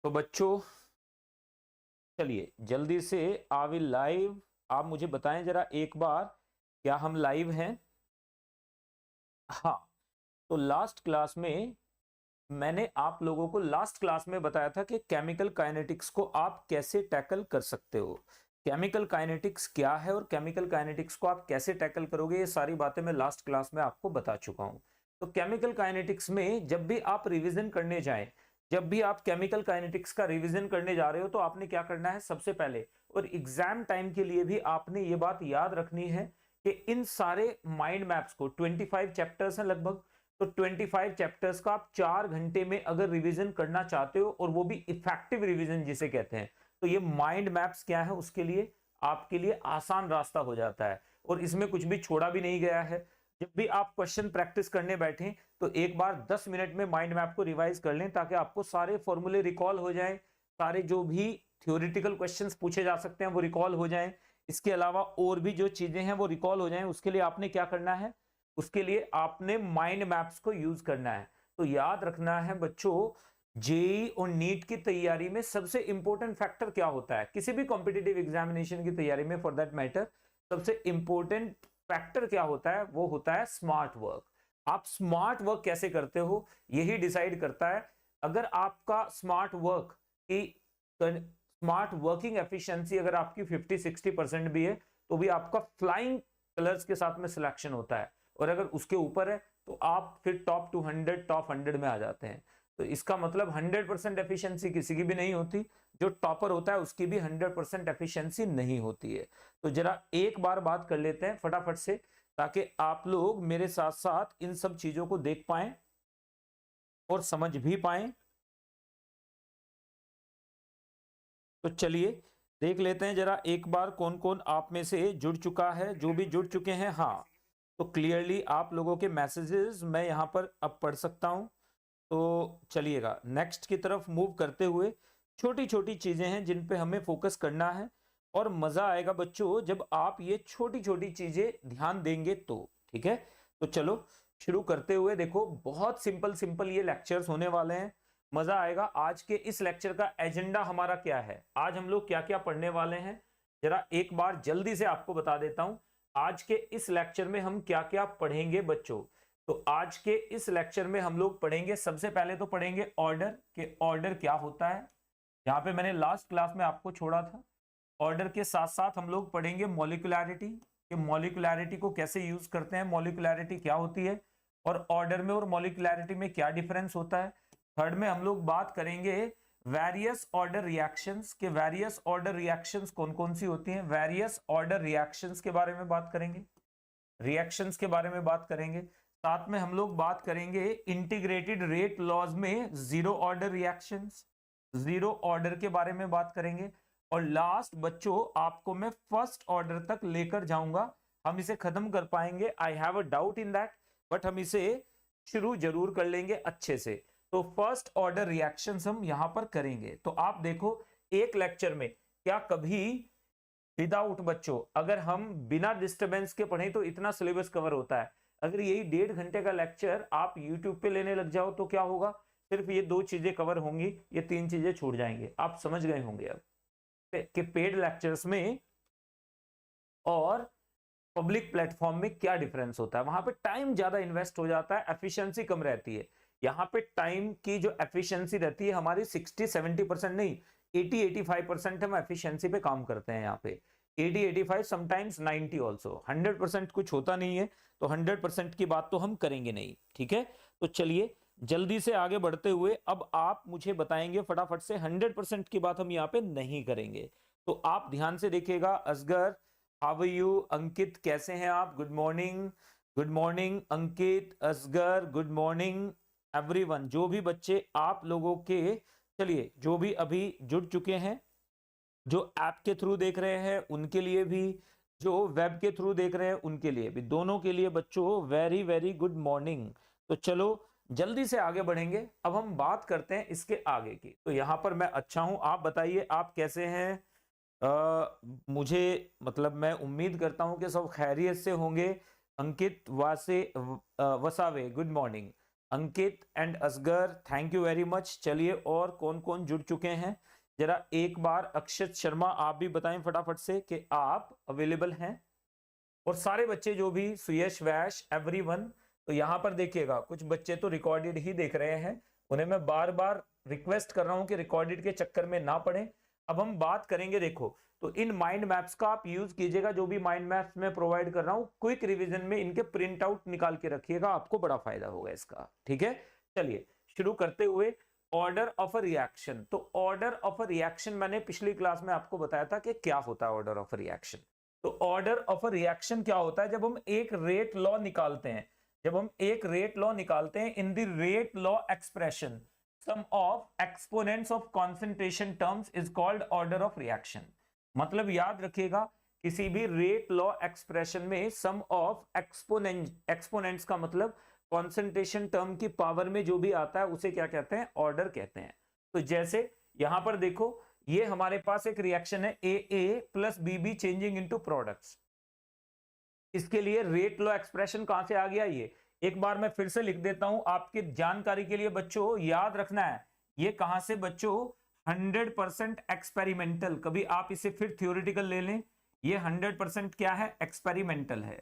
तो बच्चों चलिए जल्दी से आई विल लाइव। आप मुझे बताएं जरा एक बार, क्या हम लाइव हैं? हाँ। तो लास्ट क्लास में मैंने आप लोगों को लास्ट क्लास में बताया था कि केमिकल काइनेटिक्स को आप कैसे टैकल कर सकते हो। केमिकल काइनेटिक्स क्या है और केमिकल काइनेटिक्स को आप कैसे टैकल करोगे, ये सारी बातें मैं लास्ट क्लास में आपको बता चुका हूं। तो केमिकल काइनेटिक्स में जब भी आप रिवीजन करने जाएं, जब भी आप केमिकल काइनेटिक्स का रिवीजन करने जा रहे हो, तो आपने क्या करना है सबसे पहले, और एग्जाम टाइम के लिए भी आपने ये बात याद रखनी है कि इन सारे माइंड मैप्स को 25 चैप्टर्स हैं लगभग, तो 25 चैप्टर्स का आप 4 घंटे में अगर रिवीजन करना चाहते हो, और वो भी इफेक्टिव रिवीजन जिसे कहते हैं, तो ये माइंड मैप्स क्या है उसके लिए आपके लिए आसान रास्ता हो जाता है। और इसमें कुछ भी छोड़ा भी नहीं गया है। जब भी आप क्वेश्चन प्रैक्टिस करने बैठे तो एक बार 10 मिनट में माइंड मैप को रिवाइज कर लें, ताकि आपको सारे फॉर्मूले रिकॉल हो जाएं, सारे जो भी थ्योरेटिकल क्वेश्चंस पूछे जा सकते हैं वो रिकॉल हो जाएं। इसके अलावा और भी जो चीजें हैं वो रिकॉल हो जाएं। उसके लिए आपने क्या करना है, उसके लिए आपने माइंड मैप्स को यूज करना है। तो याद रखना है बच्चों, जेई और नीट की तैयारी में सबसे इंपॉर्टेंट फैक्टर क्या होता है, किसी भी कॉम्पिटिटिव एग्जामिनेशन की तैयारी में फॉर दैट मैटर, सबसे इंपॉर्टेंट फैक्टर क्या होता है, वो होता है स्मार्ट वर्क। आप स्मार्ट वर्क कैसे करते हो यही डिसाइड करता है। अगर आपका स्मार्ट वर्क की स्मार्ट वर्किंग एफिशिएंसी अगर आपकी 50-60% भी है, तो भी आपका फ्लाइंग कलर्स के साथ में सिलेक्शन होता है। और अगर उसके ऊपर है तो आप फिर टॉप 200 टॉप 100 में आ जाते हैं। तो इसका मतलब 100% एफिशिएंसी किसी की भी नहीं होती, जो टॉपर होता है उसकी भी 100% एफिशिएंसी नहीं होती है। तो जरा एक बार बात कर लेते हैं फटाफट से, ताकि आप लोग मेरे साथ साथ इन सब चीजों को देख पाएं और समझ भी पाएं। तो चलिए देख लेते हैं जरा एक बार कौन कौन आप में से जुड़ चुका है। जो भी जुड़ चुके हैं, हाँ, तो क्लियरली आप लोगों के मैसेजेस मैं यहां पर अब पढ़ सकता हूं। तो चलिएगा नेक्स्ट की तरफ मूव करते हुए, छोटी छोटी चीजें हैं जिन पे हमें फोकस करना है, और मजा आएगा बच्चों जब आप ये छोटी छोटी चीजें ध्यान देंगे तो। ठीक है, तो चलो शुरू करते हुए, देखो बहुत सिंपल सिंपल ये लेक्चर्स होने वाले हैं, मजा आएगा। आज के इस लेक्चर का एजेंडा हमारा क्या है, आज हम लोग क्या क्या पढ़ने वाले हैं, जरा एक बार जल्दी से आपको बता देता हूं। आज के इस लेक्चर में हम क्या क्या पढ़ेंगे बच्चों। तो आज के इस लेक्चर में हम लोग पढ़ेंगे, सबसे पहले तो पढ़ेंगे ऑर्डर के, ऑर्डर क्या होता है, यहां पे मैंने लास्ट क्लास में आपको छोड़ा था। ऑर्डर के साथ साथ हम लोग पढ़ेंगे मॉलिक्यूलैरिटी, कि मॉलिक्यूलैरिटी को कैसे यूज करते हैं, मॉलिक्यूलैरिटी क्या होती है, और ऑर्डर में और मॉलिक्यूलैरिटी में क्या डिफरेंस होता है। थर्ड में हम लोग बात करेंगे वेरियस ऑर्डर रिएक्शंस के, वेरियस ऑर्डर रिएक्शंस कौन कौन सी होती हैं, वेरियस ऑर्डर रिएक्शंस के बारे में बात करेंगे, रिएक्शंस के बारे में बात करेंगे। साथ में हम लोग बात करेंगे इंटीग्रेटेड रेट लॉज में zero order reactions, zero order के बारे में बात करेंगे। और लास्ट बच्चों आपको मैं फर्स्ट ऑर्डर तक लेकर जाऊंगा, हम इसे खत्म कर पाएंगे, I have a doubt in that, but हम इसे शुरू जरूर कर लेंगे अच्छे से। तो फर्स्ट ऑर्डर रिएक्शंस हम यहां पर करेंगे। तो आप देखो एक लेक्चर में क्या कभी विदाउट बच्चों, अगर हम बिना डिस्टरबेंस के पढ़ें तो इतना सिलेबस कवर होता है। अगर यही 1.5 घंटे का लेक्चर आप यूट्यूब पे लेने लग जाओ तो क्या होगा, सिर्फ ये 2 चीजें कवर होंगी, ये 3 चीजें छूट जाएंगे। आप समझ गए होंगे अब कि पेड लेक्चर्स में और पब्लिक प्लेटफॉर्म में क्या डिफरेंस होता है। वहां पे टाइम ज्यादा इन्वेस्ट हो जाता है, एफिशिएंसी कम रहती है। यहाँ पे टाइम की जो एफिशिएंसी रहती है हमारी 60-70% नहीं, 80-85% हम एफिशिएंसी पे काम करते हैं। यहाँ पे 80-85, समटाइम्स 90 ऑल्सो, 100% कुछ होता नहीं है। तो 100% की बात तो हम करेंगे नहीं। ठीक है, तो चलिए जल्दी से आगे बढ़ते हुए अब आप मुझे बताएंगे फटाफट से, 100% की बात हम यहाँ पे नहीं करेंगे। तो आप ध्यान से देखिएगा। Asgar, how are you? Ankit कैसे हैं आप? Good morning, good morning Ankit, Asgar, good morning everyone. जो भी बच्चे आप लोगों के, चलिए जो भी अभी जुड़ चुके हैं, जो ऐप के थ्रू देख रहे हैं उनके लिए भी, जो वेब के थ्रू देख रहे हैं उनके लिए भी, दोनों के लिए बच्चों वेरी वेरी गुड मॉर्निंग। तो चलो जल्दी से आगे बढ़ेंगे। अब हम बात करते हैं इसके आगे की। तो यहां पर मैं अच्छा हूं, आप बताइए आप कैसे हैं? मुझे मतलब मैं उम्मीद करता हूं कि सब खैरियत से होंगे। Ankit Vase Vasave, good morning. Ankit and Asgar, thank you very much. चलिए और कौन कौन जुड़ चुके हैं जरा एक बार। अक्षत शर्मा आप भी बताएं फटाफट से कि आप अवेलेबल हैं। और सारे बच्चे जो भी, सुयश, वैश, एवरीवन। तो यहाँ पर देखिएगा कुछ बच्चे तो रिकॉर्डेड ही देख रहे हैं, उन्हें मैं बार बार रिक्वेस्ट कर रहा हूं कि रिकॉर्डेड के चक्कर में ना पड़े। अब हम बात करेंगे, देखो तो इन माइंड मैप्स का आप यूज कीजिएगा, जो भी माइंड मैप्स मैं प्रोवाइड कर रहा हूं क्विक रिवीजन में इनके प्रिंट आउट निकाल के रखिएगा, आपको बड़ा फायदा होगा इसका, ठीक है। चलिए शुरू करते हुए ऑर्डर ऑफ अ रिएक्शन। तो ऑर्डर ऑफ अ रिएक्शन मैंने पिछली क्लास में आपको बताया था कि क्या होता है ऑर्डर ऑफ अ रिएक्शन। तो ऑर्डर ऑफ अ रिएक्शन क्या होता है, जब हम एक रेट लॉ निकालते हैं, जब हम एक रेट लॉ निकालते हैं in the rate law expression sum of exponents of concentration terms is called order of reaction. मतलब याद रखिएगा किसी भी रेट लॉ एक्सप्रेशन में सम ऑफ एक्सपोनेंट्स का मतलब कंसंट्रेशन टर्म की पावर में जो भी आता है उसे क्या कहते हैं, ऑर्डर कहते हैं। तो जैसे यहां पर देखो ये हमारे पास एक रिएक्शन है A plus B changing into products. इसके लिए रेट लॉ एक्सप्रेशन कहां से आ गया, ये एक बार मैं फिर से लिख देता हूं आपकी जानकारी के लिए बच्चों, याद रखना है ये कहां से बच्चों, 100% एक्सपेरिमेंटल। कभी आप इसे फिर थ्योरेटिकल ले लें, ये 100% क्या है, एक्सपेरिमेंटल है,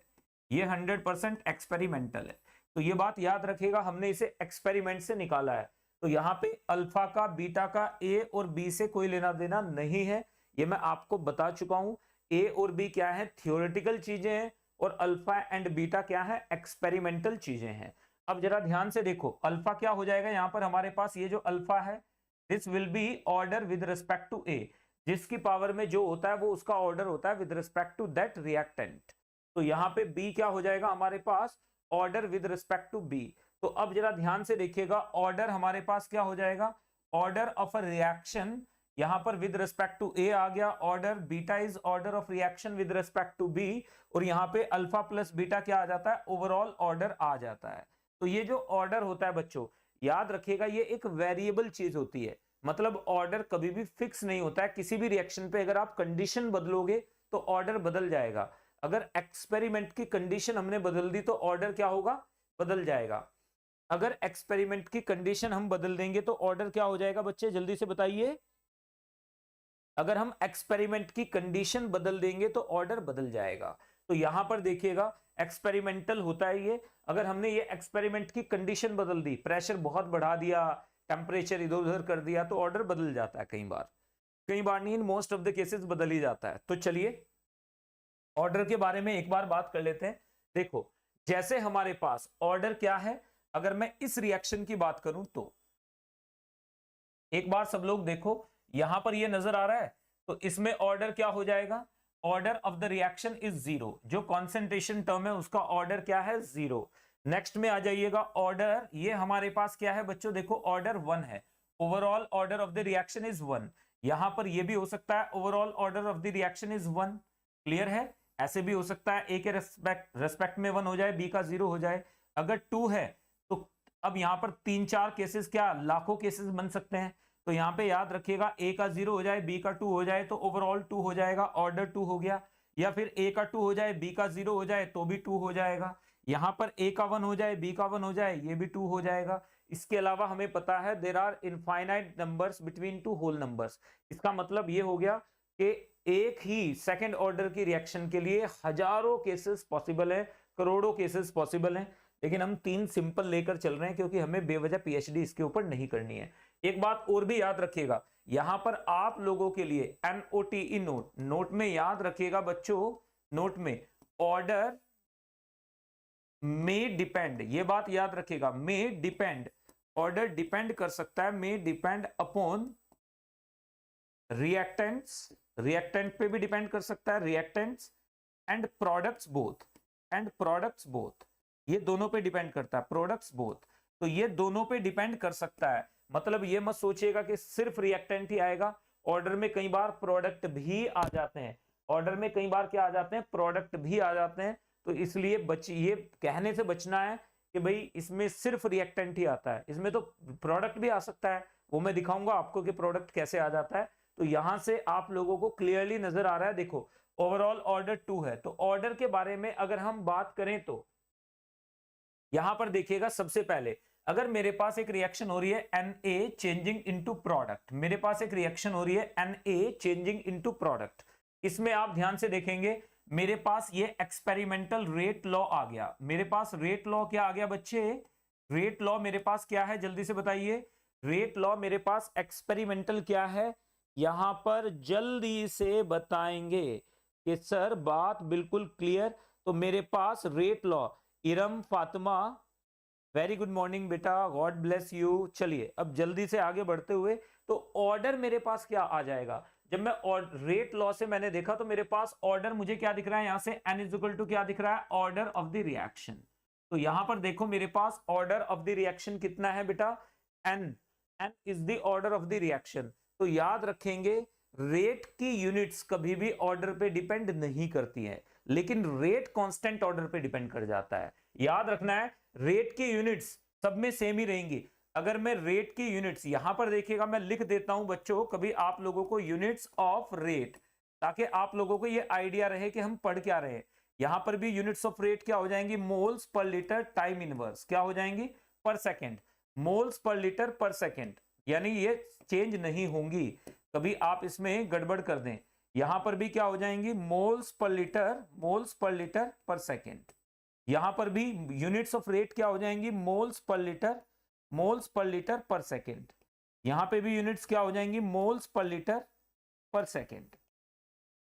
ये 100% एक्सपेरिमेंटल है। तो ये बात याद रखिएगा, हमने इसे एक्सपेरिमेंट से निकाला है। तो यहाँ पे अल्फा का, बीटा का, ए और बी से कोई लेना देना नहीं है, ये मैं आपको बता चुका हूं। ए और बी क्या है, थ्योरेटिकल चीजें हैं, और अल्फा एंड बीटा क्या है, एक्सपेरिमेंटल चीजें हैं। अब जरा ध्यान से देखो अल्फा क्या हो जाएगा, यहां पर हमारे पास ये जो अल्फा है this will be order with respect to A, जिसकी पावर में जो होता है वो उसका ऑर्डर होता है with respect to that reactant. तो यहाँ पे बी क्या हो जाएगा हमारे पास, order with respect to B. तो अब जरा ध्यान से देखिएगा ऑर्डर हमारे पास क्या हो जाएगा, ऑर्डर ऑफ अ रिएक्शन, यहां पर विद रिस्पेक्ट टू ए आ गया order, beta is order of reaction with respect to B, और यहां पे अल्फा प्लस बीटा क्या आ जाता है, ओवरऑल ऑर्डर आ जाता है। तो ये जो ऑर्डर होता है बच्चों याद रखिएगा ये एक वेरिएबल चीज होती है, मतलब ऑर्डर कभी भी फिक्स नहीं होता है। किसी भी रिएक्शन पे अगर आप कंडीशन बदलोगे तो ऑर्डर बदल जाएगा। अगर एक्सपेरिमेंट की कंडीशन हमने बदल दी तो ऑर्डर क्या होगा, बदल जाएगा। अगर एक्सपेरिमेंट की कंडीशन हम बदल देंगे तो ऑर्डर क्या हो जाएगा बच्चे, जल्दी से बताइए। अगर हम एक्सपेरिमेंट की कंडीशन बदल देंगे तो ऑर्डर बदल जाएगा। तो यहां पर देखिएगा एक्सपेरिमेंटल होता है ये, अगर हमने ये एक्सपेरिमेंट की कंडीशन बदल दी, प्रेशर बहुत बढ़ा दिया, टेम्परेचर इधर उधर कर दिया, तो ऑर्डर बदल जाता है। कई बार नहीं, in most of the cases बदल ही जाता है। तो चलिए ऑर्डर के बारे में एक बार बात कर लेते हैं। देखो जैसे हमारे पास ऑर्डर क्या है, अगर मैं इस रिएक्शन की बात करूं तो एक बार सब लोग देखो यहां पर ये नजर आ रहा है, तो इसमें ऑर्डर क्या हो जाएगा, order of the reaction is zero, जो कॉन्सेंट्रेशन टर्म है उसका ऑर्डर क्या है, जीरो। नेक्स्ट में आ जाइएगा ऑर्डर, ये हमारे पास क्या है बच्चों, देखो ऑर्डर 1 है, overall order of the reaction is 1। यहां पर ये भी हो सकता है overall order of the reaction is 1, clear है। ऐसे भी हो सकता है ए के रेस्पेक्ट में 1 हो जाए, बी का 0 हो जाए। अगर 2 है तो अब यहां पर 3-4 केसेस, क्या लाखों केसेस बन सकते हैं। तो यहां पे याद रखिएगा ए का 0 हो जाए, बी का 2 हो जाए तो ओवरऑल 2 हो जाएगा, ऑर्डर 2 हो गया। या फिर ए का 2 हो जाए, बी का 0 हो जाए तो भी 2 हो जाएगा। यहां पर ए का 1 हो जाए, बी का 1 हो जाए, ये भी 2 हो जाएगा। इसके अलावा हमें पता है there are infinite numbers between two whole numbers. इसका मतलब ये हो गया कि एक ही सेकंड ऑर्डर की रिएक्शन के लिए हजारों केसेस पॉसिबल है, करोड़ों केसेस पॉसिबल हैं, लेकिन हम 3 सिंपल लेकर चल रहे हैं क्योंकि हमें बेवजह पीएचडी इसके ऊपर नहीं करनी है। एक बात और भी याद रखिएगा, यहां पर आप लोगों के लिए NOTE नोट में याद रखिएगा बच्चों, नोट में ऑर्डर में डिपेंड, ये बात याद रखिएगा, में डिपेंड, ऑर्डर डिपेंड कर सकता है, में डिपेंड अपॉन रिएक्टेंट्स, रिएक्टेंट पे भी डिपेंड कर सकता है, reactants and products both, and products both, ये दोनों पे डिपेंड करता है, प्रोडक्ट्स बोथ। तो ये दोनों पे डिपेंड कर सकता है, मतलब ये मत सोचिएगा कि सिर्फ रिएक्टेंट ही आएगा, ऑर्डर में कई बार प्रोडक्ट भी आ जाते हैं, ऑर्डर में कई बार क्या आ जाते हैं, प्रोडक्ट भी आ जाते हैं। तो इसलिए ये कहने से बचना है कि भाई इसमें सिर्फ रिएक्टेंट ही आता है, इसमें तो प्रोडक्ट भी आ सकता है, वो मैं दिखाऊंगा आपको कि प्रोडक्ट कैसे आ जाता है। तो यहां से आप लोगों को क्लियरली नजर आ रहा है, देखो ओवरऑल ऑर्डर 2 है। तो ऑर्डर के बारे में अगर हम बात करें तो यहां पर देखिएगा सबसे पहले अगर मेरे पास एक रिएक्शन हो रही है Na चेंजिंग इनटू प्रोडक्ट, मेरे पास एक रिएक्शन हो रही है Na चेंजिंग इनटू प्रोडक्ट, इसमें आप ध्यान से देखेंगे मेरे पास ये एक्सपेरिमेंटल रेट लॉ आ गया। मेरे पास रेट लॉ क्या आ गया बच्चे? रेट लॉ मेरे पास क्या है, जल्दी से बताइए। रेट लॉ मेरे पास एक्सपेरिमेंटल क्या है, यहां पर जल्दी से बताएंगे कि सर बात बिल्कुल क्लियर। तो मेरे पास rate law, Iram Fatima very good morning बेटा, गॉड ब्लेस यू। चलिए अब जल्दी से आगे बढ़ते हुए, तो ऑर्डर मेरे पास क्या आ जाएगा? जब मैं रेट लॉ से मैंने देखा तो मेरे पास ऑर्डर मुझे क्या दिख रहा है, यहां से n इज इक्वल टू क्या दिख रहा है, ऑर्डर ऑफ द रिएक्शन। तो यहां पर देखो मेरे पास ऑर्डर ऑफ द रिएक्शन कितना है बेटा, n is the order of the reaction. तो याद रखेंगे रेट की यूनिट्स कभी भी ऑर्डर पे डिपेंड नहीं करती है, लेकिन रेट कांस्टेंट ऑर्डर पे डिपेंड कर जाता है। याद रखना है रेट की यूनिट्स सब में सेम ही रहेंगी। अगर मैं रेट की यूनिट्स यहां पर देखिएगा, मैं लिख देता हूं बच्चों कभी आप लोगों को यूनिट्स ऑफ रेट, ताकि आप लोगों को ये आइडिया रहे कि हम पढ़ क्या रहे हैं। यहां पर भी यूनिट्स ऑफ रेट क्या हो जाएंगी, moles per litre time inverse क्या हो जाएंगी, पर second, moles per litre per second, यानी ये चेंज नहीं होंगी, कभी आप इसमें गड़बड़ कर दें। यहां पर भी क्या हो जाएंगी, moles per litre per second. यहां पर भी यूनिट्स ऑफ रेट क्या हो जाएंगी, moles per litre per second. यहां पे भी यूनिट्स क्या हो जाएंगी, moles per litre per second.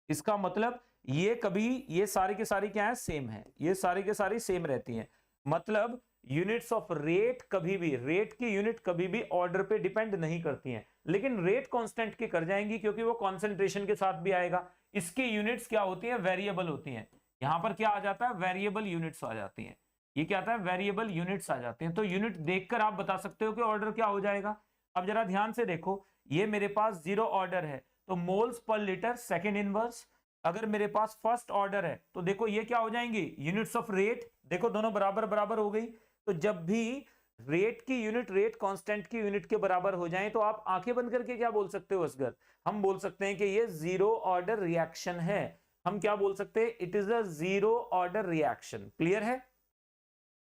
इसका मतलब ये कभी, ये सारी के सारी क्या है, सेम है, ये सारी के सारी सेम रहती हैं। मतलब यूनिट्स ऑफ रेट कभी भी, रेट की यूनिट कभी भी ऑर्डर पे डिपेंड नहीं करती हैं, लेकिन रेट कांस्टेंट की कर जाएंगी क्योंकि वो कॉन्सेंट्रेशन के साथ भी आएगा। इसकी यूनिट्स क्या होती हैं, वेरिएबल होती हैं। यहां पर क्या आ जाता है, वेरिएबल यूनिट्स आ जाती हैं। ये क्या आता है, वेरिएबल यूनिट्स आ जाते हैं। तो यूनिट देखकर आप बता सकते हो कि ऑर्डर क्या हो जाएगा। अब जरा ध्यान से देखो, ये मेरे पास 0 ऑर्डर है तो moles per litre second inverse. अगर मेरे पास फर्स्ट ऑर्डर है तो देखो ये क्या हो जाएंगे, यूनिट्स ऑफ रेट, देखो दोनों बराबर बराबर हो गई। तो जब भी रेट की यूनिट रेट कांस्टेंट की यूनिट के बराबर हो जाए तो आप आंखें बंद करके क्या बोल सकते हो असगर, हम बोल सकते हैं कि ये 0 ऑर्डर रिएक्शन है। हम क्या बोल सकते हैं, it is a 0 order reaction. Clear है?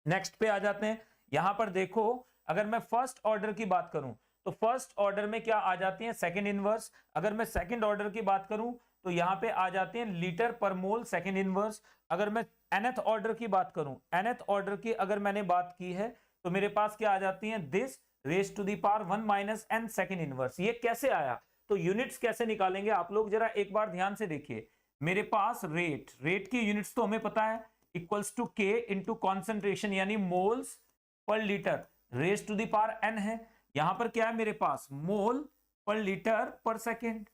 नेक्स्ट पे आ जाते हैं। यहां पर देखो अगर मैं फर्स्ट ऑर्डर की बात करूं तो फर्स्ट ऑर्डर में क्या आ जाती है, सेकंड इनवर्स। अगर मैं सेकंड ऑर्डर की बात करूं तो यहां पे आ जाते हैं लीटर पर मोल सेकंड इनवर्स। अगर मैं nth ऑर्डर की बात करूं, nth ऑर्डर की अगर मैंने बात की है तो मेरे पास क्या आ जाती है, this raise to the power 1 minus n second inverse. ये कैसे आया, तो यूनिट्स कैसे निकालेंगे आप लोग जरा एक बार ध्यान से देखिए। मेरे पास रेट की यूनिट्स तो हमें पता है, equals to k into concentration यानी moles per litre raise to the power n है। यहां पर क्या है मेरे पास, मोल पर लीटर पर सेकेंड,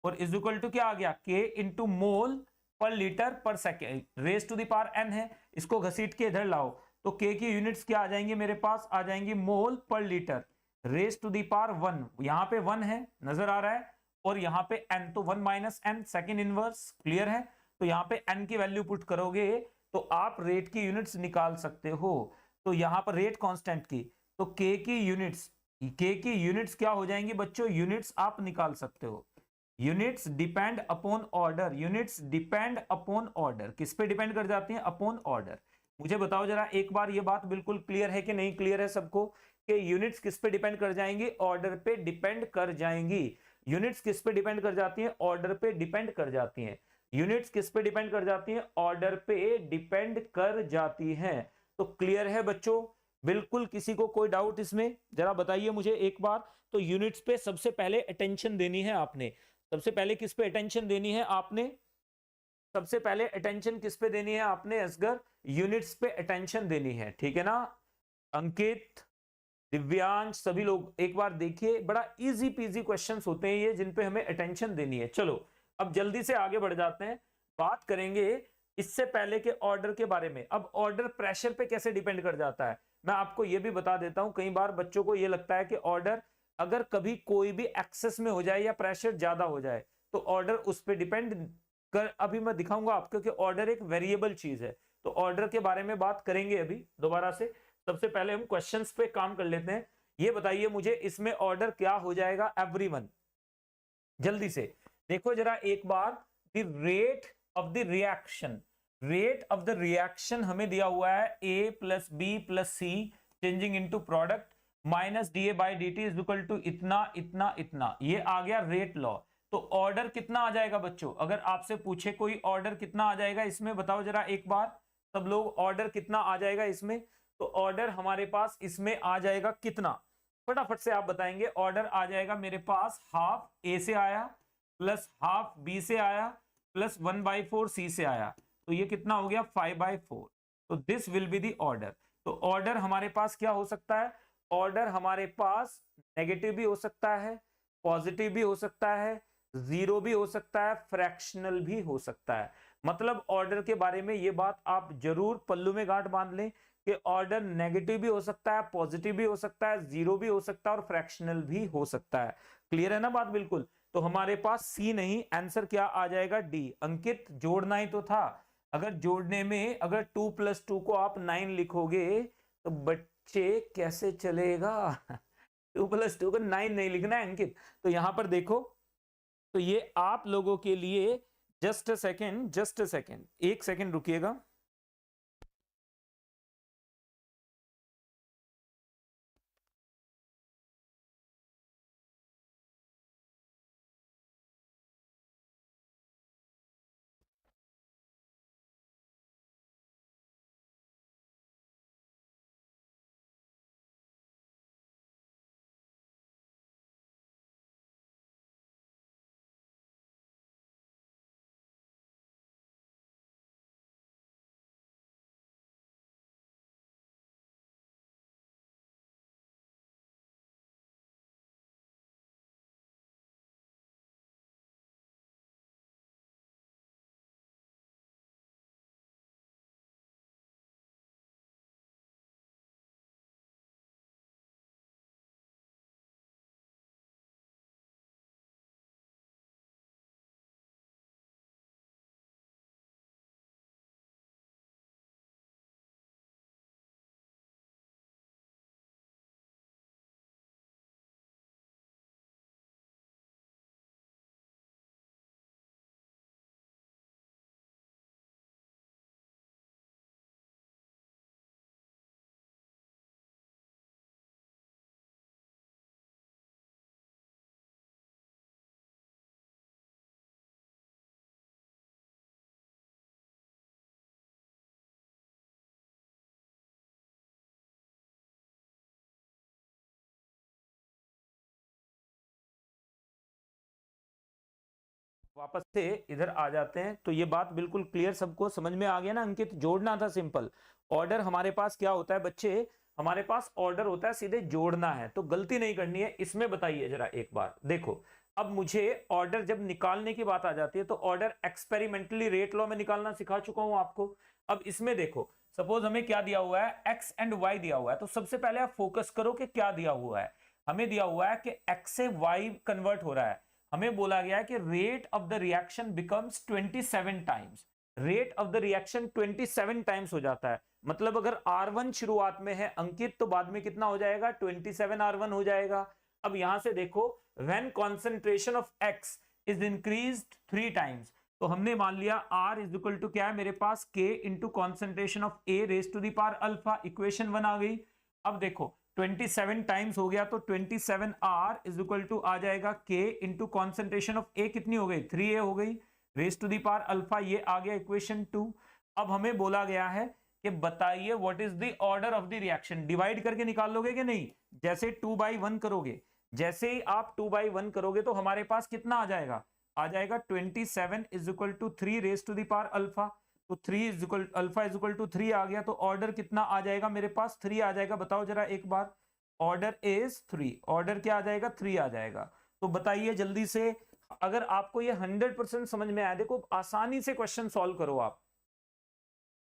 और इज इक्वल टू क्या आ गया, K into mole per litre per second raise to the power n है। इसको घसीट के इधर लाओ तो के की यूनिट्स क्या आ जाएंगे, मेरे पास आ जाएंगी mole per litre raise to the power 1। यहां पे 1 है, नजर आ रहा है, और यहां पे n, तो 1 minus n second inverse. Clear है? तो यहां पे n की वैल्यू पुट करोगे तो आप रेट की यूनिट्स निकाल सकते हो। तो यहां पर रेट कांस्टेंट की, तो के की यूनिट्स क्या हो जाएंगी बच्चों, यूनिट्स आप निकाल सकते हो। Units depend upon order, units depend upon order, किस पे डिपेंड कर जाती हैं, अपॉन ऑर्डर। मुझे बताओ जरा एक बार, ये बात बिल्कुल क्लियर है कि नहीं क्लियर है सबको, कि यूनिट्स किस पे डिपेंड कर जाएंगी, ऑर्डर पे डिपेंड कर जाएंगी। यूनिट्स किस पे डिपेंड कर जाती हैं, ऑर्डर पे डिपेंड कर जाती हैं। यूनिट्स किस पे डिपेंड कर जाती हैं, ऑर्डर पे डिपेंड कर जाती हैं। तो क्लियर है बच्चों, बिल्कुल किसी को कोई डाउट इसमें, जरा बताइए मुझे एक बार। तो यूनिट्स पे सबसे पहले अटेंशन देनी है आपने, सबसे पहले किस पे अटेंशन देनी है आपने, सबसे पहले अटेंशन किस पे देनी है आपने असगर, यूनिट्स पे अटेंशन देनी है, ठीक है ना। अंकित, दिव्यांश, सभी लोग एक बार देखिए, बड़ा इजी पीजी क्वेश्चंस होते हैं ये जिन पे हमें अटेंशन देनी है। चलो अब जल्दी से आगे बढ़ जाते हैं, बात करेंगे इससे पहले के ऑर्डर के बारे में। अब ऑर्डर प्रेशर पे कैसे डिपेंड कर जाता है, मैं आपको ये भी बता देता हूं। कई बार बच्चों को ये लगता है कि ऑर्डर अगर कभी कोई भी एक्सेस में हो जाए या प्रेशर ज्यादा हो जाए तो ऑर्डर उस पर डिपेंड कर, अभी मैं दिखाऊंगा आपको कि ऑर्डर एक वेरिएबल चीज है। तो ऑर्डर के बारे में बात करेंगे अभी दोबारा से। सबसे पहले हम क्वेश्चंस पे काम कर लेते हैं। ये बताइए मुझे इसमें ऑर्डर क्या हो जाएगा, एवरीवन जल्दी से देखो जरा एक बार। The rate of the reaction, rate of the reaction हमें दिया हुआ है a plus B plus C changing into product minus D A by dt is equal to इतना इतना इतना, ये आ गया रेट लॉ। तो ऑर्डर कितना आ जाएगा बच्चों, अगर आपसे पूछे कोई ऑर्डर कितना आ जाएगा इसमें, बताओ जरा एक बार सब लोग, ऑर्डर कितना आ जाएगा इसमें। तो ऑर्डर हमारे पास इसमें आ जाएगा कितना, फटाफट से आप बताएंगे। ऑर्डर आ जाएगा मेरे पास हाफ ए से आया प्लस हाफ बी से आया प्लस 1/4 सी से आया, तो ये कितना हो गया 5/4। तो this will be the order. तो ऑर्डर हमारे पास क्या हो सकता है, ऑर्डर हमारे पास नेगेटिव भी हो सकता है, पॉजिटिव भी हो सकता है, जीरो भी हो सकता है, फ्रैक्शनल भी हो सकता है। मतलब ऑर्डर के बारे में ये बात आप जरूर पल्लू में गांठ बांध लें कि ऑर्डर नेगेटिव भी हो सकता है, पॉजिटिव भी हो सकता है, जीरो भी हो सकता है और फ्रैक्शनल भी हो सकता है। क्लियर है ना बात बिल्कुल। तो हमारे पास सी नहीं, आंसर क्या आ जाएगा डी। अंकित जोड़ना ही तो था, अगर जोड़ने में अगर 2 + 2 को आप 9 लिखोगे तो बच्चे कैसे चलेगा 2 + 2 को 9 नहीं लिखना है अंकित। तो यहां पर देखो, तो ये आप लोगों के लिए जस्ट अ सेकेंड, एक सेकेंड रुकिएगा। वापस से इधर आ जाते हैं। तो ये बात बिल्कुल क्लियर, सबको समझ में आ गया ना अंकित। जोड़ना था सिंपल। ऑर्डर हमारे पास क्या होता है बच्चे, हमारे पास ऑर्डर होता है सीधे जोड़ना है, तो गलती नहीं करनी है इसमें। बताइए जरा एक बार, देखो अब मुझे ऑर्डर जब निकालने की बात आ जाती है तो ऑर्डर एक्सपेरिमेंटली रेट लॉ में निकालना सिखा चुका हूं आपको। अब इसमें देखो, सपोज हमें क्या दिया हुआ है, एक्स एंड वाई दिया हुआ है, तो सबसे पहले आप फोकस करो कि क्या दिया हुआ है। हमें दिया हुआ है कि एक्स से वाई कन्वर्ट हो रहा है। हमें बोला गया है कि rate of the reaction becomes 27 times, rate of the reaction 27 times हो जाता है। मतलब अगर R1 शुरुआत में है अंकित, तो बाद में कितना हो जाएगा 27 R1 हो जाएगा। अब यहां से देखो, when concentration of x is increased 3 times, तो हमने मान लिया R इज इक्वल टू क्या है मेरे पास, K into concentration of A raise to the power alpha. Equation 1 आ गई। अब देखो 27 टाइम्स हो गया, तो 27R इज इक्वल टू आ जाएगा K into concentration of A कितनी हो गई 3A हो गई, raise to the power alpha. ये आ गया इक्वेशन 2। अब हमें बोला गया है कि बताइए what is the order of the reaction. Divide करके निकाल लोगे कि नहीं, जैसे 2/1 करोगे, जैसे ही आप 2/1 करोगे तो हमारे पास कितना आ जाएगा, आ जाएगा 27 is equal to 3 raise to the power alpha. तो 3 is equal alpha is equal to 3 आ गया, तो ऑर्डर कितना आ जाएगा मेरे पास 3 आ जाएगा। बताओ जरा एक बार, ऑर्डर इज 3, ऑर्डर क्या आ जाएगा 3 आ जाएगा। तो बताइए जल्दी से, अगर आपको ये 100% समझ में आया, देखो आसानी से क्वेश्चन सॉल्व करो आप।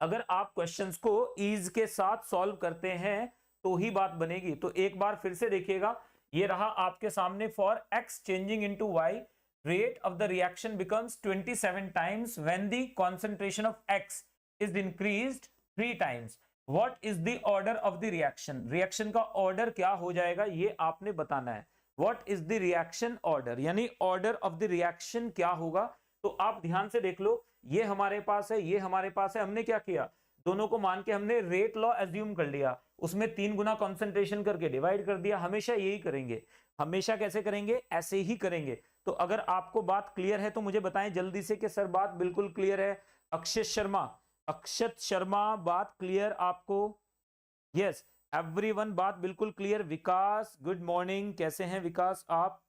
अगर आप क्वेश्चंस को ईज के साथ सॉल्व करते हैं तो ही बात बनेगी। तो एक बार फिर से देखिएगा, ये रहा आपके सामने, for x changing into y rate of the reaction becomes 27 times when the concentration of X is increased 3 times. What is the order of the reaction? Reaction का order क्या हो जाएगा ये आपने बताना है। What is the reaction order? यानी order of the reaction क्या होगा। तो आप ध्यान से देख लो, ये हमारे पास है, ये हमारे पास है। हमने क्या किया, दोनों को मान के हमने रेट लॉ एज्यूम कर लिया, उसमें 3 गुना कॉन्सेंट्रेशन करके डिवाइड कर दिया। हमेशा यही करेंगे, हमेशा कैसे करेंगे, ऐसे ही करेंगे। तो अगर आपको बात क्लियर है तो मुझे बताएं जल्दी से कि सर बात बिल्कुल क्लियर है। अक्षत शर्मा बात क्लियर आपको? यस एवरीवन बात बिल्कुल क्लियर। विकास गुड मॉर्निंग, कैसे हैं विकास आप?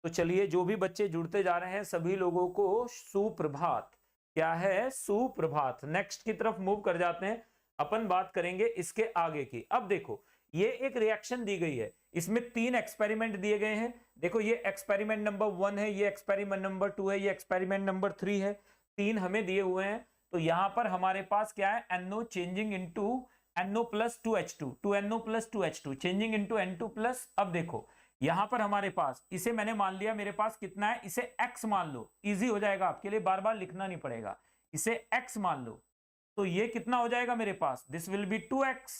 तो चलिए जो भी बच्चे जुड़ते जा रहे हैं सभी लोगों को सुप्रभात। क्या है? सुप्रभात। नेक्स्ट की तरफ मूव कर जाते हैं, अपन बात करेंगे इसके आगे की। अब देखो ये एक रिएक्शन दी गई है, इसमें 3 एक्सपेरिमेंट दिए गए हैं। देखो ये एक्सपेरिमेंट नंबर 1 है, ये एक्सपेरिमेंट नंबर 2 है, ये एक्सपेरिमेंट नंबर 3 है। 3 हमें दिए हुए हैं। तो यहां पर हमारे पास क्या है, NO changing into NO plus 2H2, 2NO plus 2H2 changing into N2 plus. अब देखो यहां पर हमारे पास, इसे मैंने मान लिया मेरे पास कितना है, इसे x मान लो, इजी हो जाएगा आपके लिए, बार बार लिखना नहीं पड़ेगा। इसे x मान लो तो ये कितना हो जाएगा मेरे पास, दिस विल बी 2x।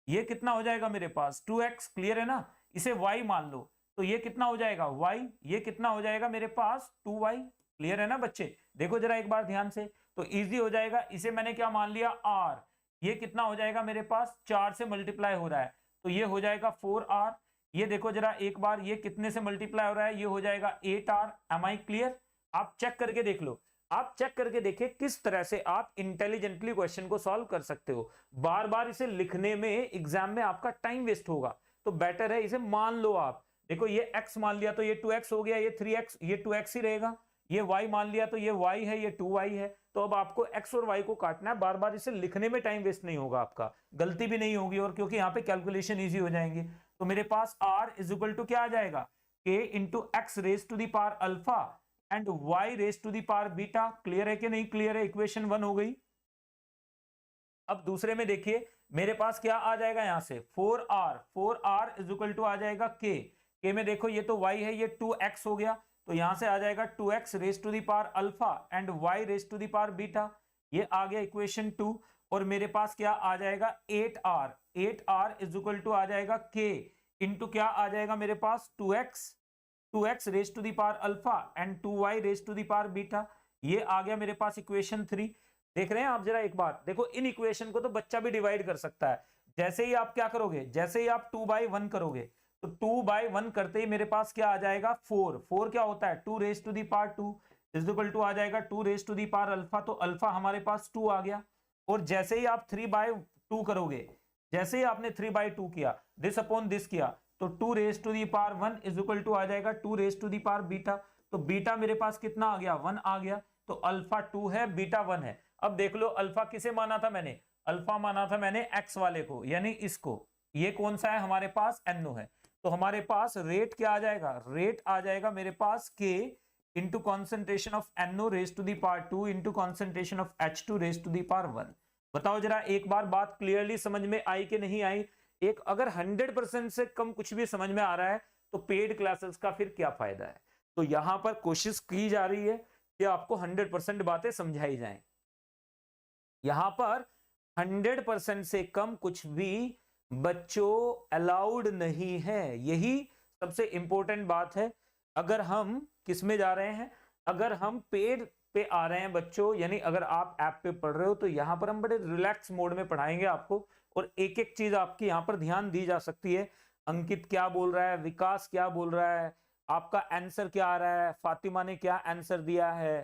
ये कितना हो जाएगा मेरे पास 2x, क्लियर है ना। इसे y मान लो तो ये कितना हो जाएगा y, ये कितना हो जाएगा मेरे पास 2y, क्लियर है ना बच्चे। देखो जरा एक बार ध्यान से, तो इजी हो जाएगा। इसे मैंने क्या मान लिया r, ये कितना हो जाएगा मेरे पास 4 से मल्टीप्लाई हो रहा है तो ये हो जाएगा 4r। ये देखो जरा एक बार, ये कितने से मल्टीप्लाई हो रहा है, ये हो जाएगा 8r। Am I clear? आप चेक करके देख लो, आप चेक करके देखिए किस तरह से आप इंटेलिजेंटली क्वेश्चन को सॉल्व कर सकते हो। बार बार इसे लिखने में एग्जाम में आपका टाइम वेस्ट होगा, तो बेटर है इसे मान लो आप। देखो ये x मान लिया तो ये 2x हो गया, ये 3x, ये 2x ही रहेगा। ये y मान लिया तो ये y है, ये 2y है। तो अब आपको x और y को काटना है, बार बार इसे लिखने में टाइम वेस्ट नहीं होगा आपका, गलती भी नहीं होगी, और क्योंकि यहाँ पे कैलकुलेशन इजी हो जाएंगे। तो मेरे पास r इज इक्वल टू क्या आ जाएगा, k into x raise to the power alpha and y raise to the power beta. Clear है कि नहीं क्लियर है? इक्वेशन 1 हो गई। अब दूसरे में देखिए मेरे पास क्या आ जाएगा, यहां से 4r इज इक्वल टू आ जाएगा k में देखो ये तो y है, ये 2x हो गया, तो यहां से आ जाएगा 2x raise to the power alpha and y raise to the power beta. ये आ गया इक्वेशन 2। और मेरे पास क्या आ जाएगा 8r इज इक्वल टू आ जाएगा k इंटू क्या आ जाएगा मेरे पास 2x raise to the power alpha and 2y raise to the power beta. ये आ गया मेरे पास इक्वेशन 3। देख रहे हैं आप? जरा एक बात देखो, इन इक्वेशन को तो बच्चा भी डिवाइड कर सकता है। जैसे ही आप क्या करोगे, जैसे ही आप 2/1 करोगे तो 2/1 करते ही मेरे पास क्या आ जाएगा 4 क्या होता है 2 raise to the power 2 is equal to आ जाएगा 2 raise to the power alpha. तो अल्फा हमारे पास 2 आ गया। और जैसे ही आप 3/2 करोगे, जैसे ही आपने 3/2 किया, दिस अपॉन दिस किया, तो 2 raise to the power 1 is equal to आ जाएगा 2 raise to the power beta. तो बीटा मेरे पास कितना आ गया 1 आ गया। तो अल्फा 2 है, बीटा 1 है। अब देख लो अल्फा किसे माना था मैंने, अल्फा माना था मैंने एक्स वाले को, यानी इसको। ये कौन सा है हमारे पास, NO है। तो हमारे पास रेट क्या आ जाएगा, रेट आ जाएगा मेरे पास k into concentration of NO raise to the power 2 into concentration of H2 raise to the power 1। बताओ जरा एक बार बात क्लियरली समझ में आई कि नहीं आई? एक अगर 100% से कम कुछ भी समझ में आ रहा है तो पेड क्लासेस का फिर क्या फायदा है। तो यहां पर कोशिश की जा रही है कि आपको 100% बातें समझाई जाएं। यहां पर 100% से कम कुछ भी बच्चों अलाउड नहीं है, यही सबसे इंपॉर्टेंट बात है। अगर हम किस में जा रहे हैं, अगर हम पेड पे आ रहे हैं बच्चों, यानी अगर आप ऐप पे पढ़ रहे हो तो यहां पर हम बड़े रिलैक्स मोड में पढ़ाएंगे आपको, और एक एक चीज आपकी यहां पर ध्यान दी जा सकती है। अंकित क्या बोल रहा है, विकास क्या बोल रहा है, आपका आंसर क्या आ रहा है, फातिमा ने क्या आंसर दिया है,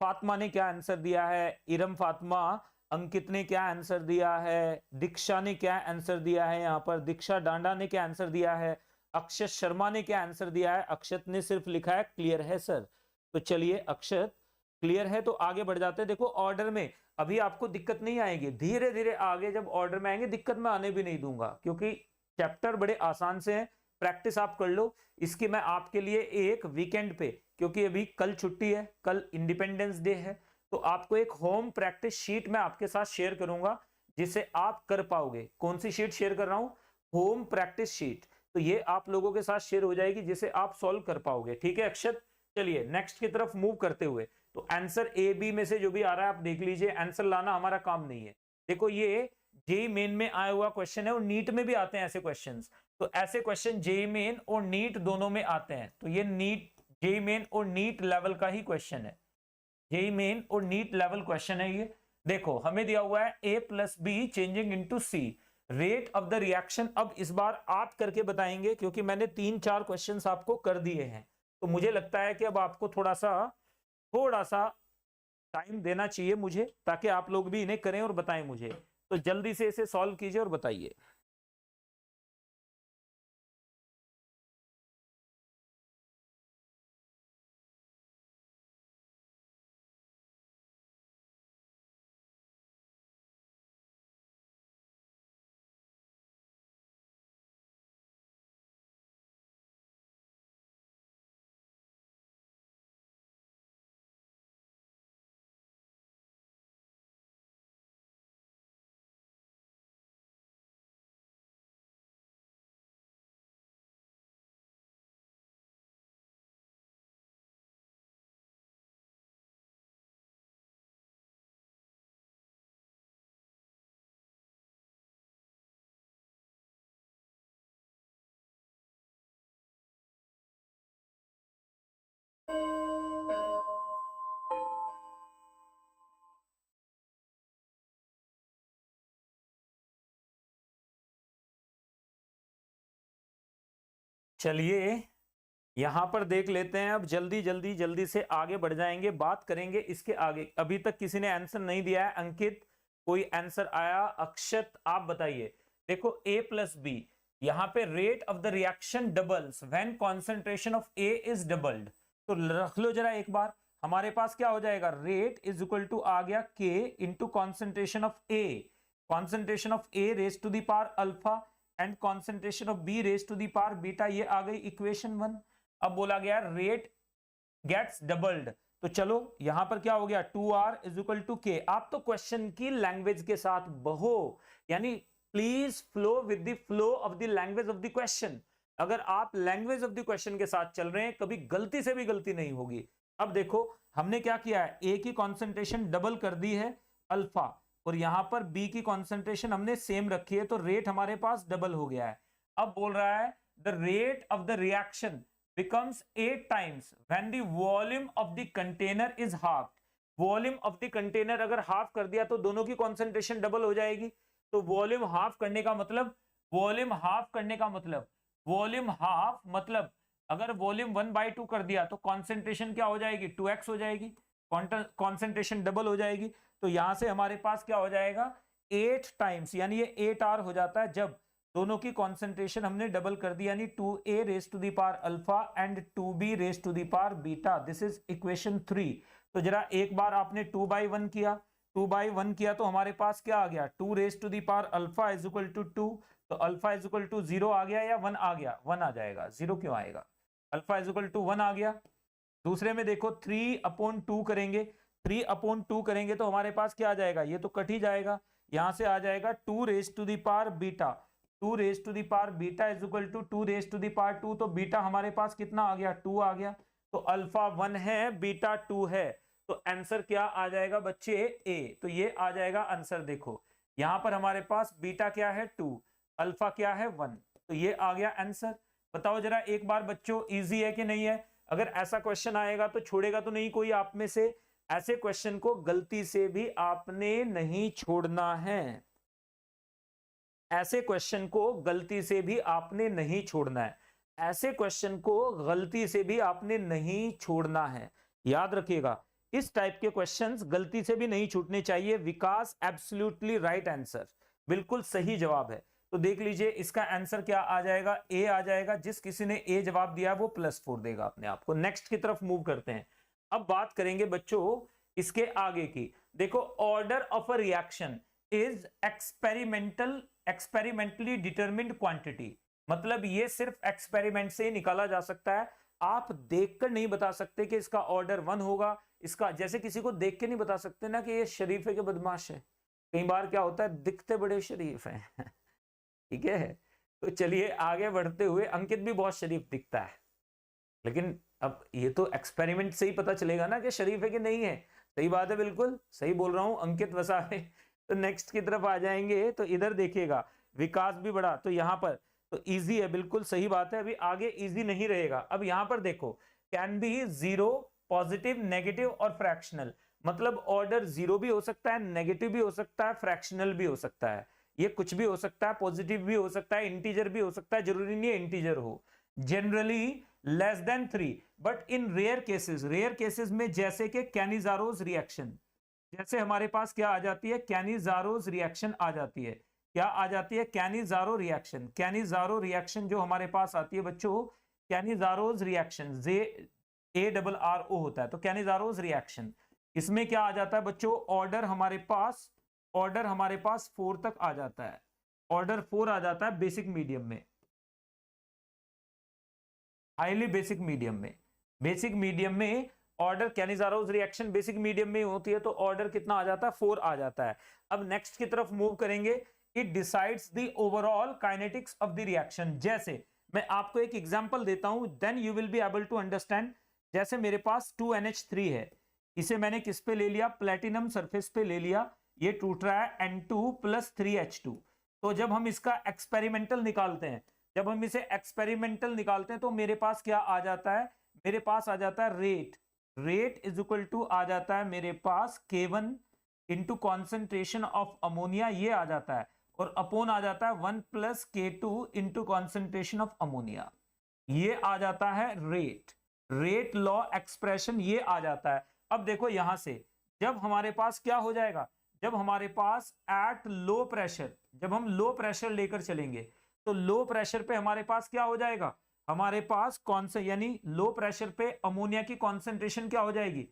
फातिमा ने क्या आंसर दिया है, इरम फातिमा, अंकित ने क्या आंसर दिया है, दीक्षा ने क्या आंसर दिया है, यहाँ पर दीक्षा डांडा ने क्या आंसर दिया है, अक्षत शर्मा ने क्या आंसर दिया है। अक्षत ने सिर्फ लिखा है क्लियर है सर। तो चलिए अक्षत क्लियर है तो आगे बढ़ जाते हैं। देखो ऑर्डर में अभी आपको दिक्कत नहीं आएगी, धीरे धीरे आगे जब ऑर्डर में आएंगे दिक्कत मैं आने भी नहीं दूंगा, क्योंकि चैप्टर बड़े आसान से हैं, प्रैक्टिस आप कर लो। इसकी मैं आपके लिए एक वीकेंड पे, क्योंकि अभी कल छुट्टी है, कल इंडिपेंडेंस डे है, तो आपको एक होम प्रैक्टिस शीट मैं आपके साथ शेयर करूंगा जिसे आप कर पाओगे। कौन सी शीट शेयर कर रहा हूं, होम प्रैक्टिस शीट। तो ये आप लोगों के साथ शेयर हो जाएगी जिसे आप सॉल्व कर पाओगे। ठीक है अक्षत? चलिए नेक्स्ट की तरफ मूव करते हुए, तो आंसर ए बी में से जो भी आ रहा है आप देख लीजिए, आंसर लाना हमारा काम नहीं है। देखो ये जेई मेन में आया हुआ क्वेश्चन है और नीट में भी आते हैं ऐसे क्वेश्चंस। तो ऐसे क्वेश्चन जेई मेन और नीट दोनों में आते हैं, तो ये नीट, जेई मेन और नीट लेवल का ही क्वेश्चन है, जेई मेन और नीट लेवल क्वेश्चन है ये। देखो हमें दिया हुआ है a plus B changing into C, rate of the reaction. अब इस बार आप करके बताएंगे क्योंकि मैंने 3-4 क्वेश्चंस आपको कर दिए हैं, तो मुझे लगता है कि अब आपको थोड़ा सा टाइम देना चाहिए मुझे, ताकि आप लोग भी इन्हें करें और बताएं मुझे। तो जल्दी से इसे सॉल्व कीजिए और बताइए। चलिए यहां पर देख लेते हैं। अब जल्दी से आगे बढ़ जाएंगे, बात करेंगे इसके आगे। अभी तक किसी ने आंसर नहीं दिया है। अंकित कोई आंसर आया? अक्षत आप बताइए। देखो a प्लस बी, यहां पे rate of the reaction doubles when concentration of a is doubled. तो रख लो जरा एक बार, हमारे पास क्या हो जाएगा, रेट इज इक्वल टू आ गया k into concentration of a, concentration of a raise to the power alpha and concentration of b raise to the power beta. ये आ गई इक्वेशन 1। अब बोला गया रेट गेट्स डबल्ड, तो चलो यहां पर क्या हो गया, 2r इज इक्वल टू के। आप तो क्वेश्चन की लैंग्वेज के साथ बहो, यानी please flow with the flow of the language of the question. अगर आप लैंग्वेज ऑफ द क्वेश्चन के साथ चल रहे हैं, कभी गलती से भी गलती नहीं होगी। अब देखो हमने क्या किया है, ए की कॉन्सेंट्रेशन डबल कर दी है अल्फा, और यहां पर बी की कॉन्सेंट्रेशन हमने सेम रखी है, तो रेट हमारे पास डबल हो गया है। अब बोल रहा है the rate of the reaction becomes 8 times when the volume of the container is halved। Volume of the container अगर हाफ कर दिया तो दोनों की कॉन्सेंट्रेशन डबल हो जाएगी। तो वॉल्यूम हाफ करने का मतलब, अगर वॉल्यूम 1/2 कर दिया तो कॉन्सेंट्रेशन क्या हो जाएगी, 2x हो जाएगी, कॉन्सेंट्रेशन डबल हो जाएगी। तो यहां से हमारे पास क्या हो जाएगा, 8 टाइम्स, यानी ये 8r हो जाता है जब दोनों की कॉन्सेंट्रेशन हमने डबल कर दी, यानी 2a raise to the power alpha and 2b raise to the power beta. This is equation 3। तो जरा एक बार आपने 2/1 किया, 2/1 किया तो हमारे पास क्या आ गया, 2 raise to the power alpha is equal to 2। तो अल्फा इज इक्वल टू 0 आ गया या 1 आ गया, 1 आ जाएगा, 0 क्यों आएगा, अल्फा इज इक्वल टू 1 आ गया। दूसरे में देखो 3/2 करेंगे, 3/2 करेंगे तो हमारे पास क्या आ जाएगा, ये तो कट ही जाएगा, यहां से आ जाएगा 2 raise to the power beta, 2 raise to the power beta is equal to 2 raise to the power 2। तो बीटा हमारे पास कितना आ गया, 2 आ गया। तो अल्फा 1 है, बीटा 2 है, तो आंसर क्या आ जाएगा बच्चे, ए। तो ये आ जाएगा आंसर। देखो यहां पर हमारे पास बीटा क्या है 2, अल्फा क्या है 1, तो ये आ गया आंसर। बताओ जरा एक बार बच्चों, इजी है कि नहीं है? अगर ऐसा क्वेश्चन आएगा तो छोड़ेगा तो नहीं कोई आप में से? ऐसे क्वेश्चन को गलती से भी आपने नहीं छोड़ना है, ऐसे क्वेश्चन को गलती से भी आपने नहीं छोड़ना है, ऐसे क्वेश्चन को गलती से भी आपने नहीं छोड़ना है। याद रखिएगा, इस टाइप के क्वेश्चंस गलती से भी नहीं छूटने चाहिए। विकास एब्सोल्युटली राइट आंसर, बिल्कुल सही जवाब है। तो देख लीजिए इसका आंसर क्या आ जाएगा, ए आ जाएगा। जिस किसी ने ए जवाब दिया वो +4 देगा अपने आप को। नेक्स्ट की तरफ मूव करते हैं। अब बात करेंगे बच्चों इसके आगे की। देखो order of a reaction is experimentally determined quantity, मतलब ये सिर्फ एक्सपेरिमेंट से ही निकाला जा सकता है। आप देखकर नहीं बता सकते कि इसका ऑर्डर 1 होगा। इसका जैसे किसी को देख के नहीं बता सकते ना कि ये शरीफ है कि बदमाश है। कई बार क्या होता है, दिखते बड़े शरीफ हैं ठीक है। तो चलिए आगे बढ़ते हुए, अंकित भी बहुत शरीफ दिखता है, लेकिन अब ये तो एक्सपेरिमेंट से ही पता चलेगा ना कि शरीफ है कि नहीं है। सही बात है, बिल्कुल सही बोल रहा हूं अंकित वसावे। तो नेक्स्ट की तरफ आ जाएंगे, तो इधर देखिएगा विकास भी बड़ा, तो यहां पर तो इजी है, बिल्कुल सही बात है। अभी आगे इजी नहीं रहेगा। अब यहां पर देखो कैन बी 0, पॉजिटिव, नेगेटिव और फ्रैक्शनल। मतलब ऑर्डर जीरो भी हो सकता है, नेगेटिव भी हो सकता है, फ्रैक्शनल भी हो सकता है, ये कुछ भी हो सकता है, पॉजिटिव भी हो सकता है, इंटीजर भी हो सकता है, जरूरी नहीं है इंटीजर हो। Generally less than 3, but in rare cases में जैसे कि कैनिजारोस रिएक्शन, जैसे हमारे पास क्या आ जाती है, कैनिजारोस रिएक्शन आ जाती है। क्या आ जाती है? Cannizzaro reaction. कैनिजारो रिएक्शन जो हमारे पास आती है बच्चों, Cannizzaro's reaction, J A double R O होता है, तो कैनिजारोस रिएक्शन, इसमें क्या आ जाता है बच्चों, ऑर्डर हमारे पास 4 तक आ जाता है, ऑर्डर 4 आ जाता है बेसिक मीडियम में, हाईली बेसिक मीडियम में। बेसिक मीडियम में ऑर्डर, कैनिजारोस रिएक्शन बेसिक मीडियम में होती है, तो ऑर्डर कितना आ जाता है? 4 आ जाता है। अब नेक्स्ट की तरफ मूव करेंगे। It decides the overall kinetics of the reaction. जैसे मैं आपको एक एग्जांपल देता हूं, then you will be able to understand. जैसे मेरे पास 2NH3 है, इसे मैंने किस पे ले लिया? प्लेटिनम सरफेस पे ले लिया, ये टूट रहा है N2 + 3H2। तो जब हम इसका एक्सपेरिमेंटल निकालते हैं, जब हम इसे एक्सपेरिमेंटल निकालते हैं तो मेरे पास क्या आ जाता है? मेरे पास आ जाता है रेट इज इक्वल टू आ जाता है मेरे पास K1 into concentration of ammonia, ये आ जाता है, और अपोन आ जाता है 1 + K2 into concentration of ammonia, ये आ जाता है रेट लॉ एक्सप्रेशन, ये आ जाता है। अब देखो यहां से जब हमारे पास क्या हो जाएगा, जब हमारे पास एट लो प्रेशर, जब हम लो प्रेशर लेकर चलेंगे, तो लो प्रेशर पे हमारे पास क्या हो जाएगा? हमारे पास कौन से, यानी लो प्रेशर पे अमोनिया की कॉन्सेंट्रेशन क्या हो जाएगी?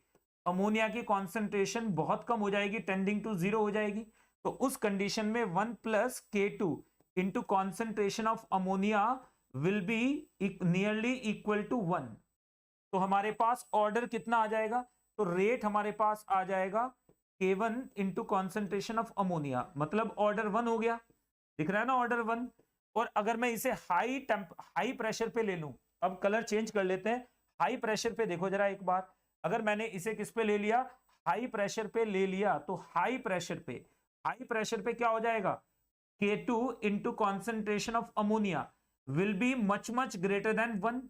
अमोनिया की कॉन्सेंट्रेशन बहुत कम हो जाएगी, टेंडिंग टू 0 हो जाएगी। तो उस कंडीशन में 1 + K2 into concentration of ammonia will be nearly equal to 1। तो हमारे पास ऑर्डर कितना आ जाएगा? तो रेट हमारे पास आ जाएगा K1 into concentration of ammonia, मतलब ऑर्डर 1 हो गया, दिख रहा है ना, ऑर्डर 1। और अगर मैं इसे हाई प्रेशर पे ले लूं, अब कलर चेंज कर लेते हैं, हाई प्रेशर पे देखो जरा एक बार, अगर मैंने इसे किस पे ले लिया? हाई प्रेशर पे ले लिया, तो हाई प्रेशर पे क्या हो जाएगा? K2 into concentration of ammonia will be much greater than 1।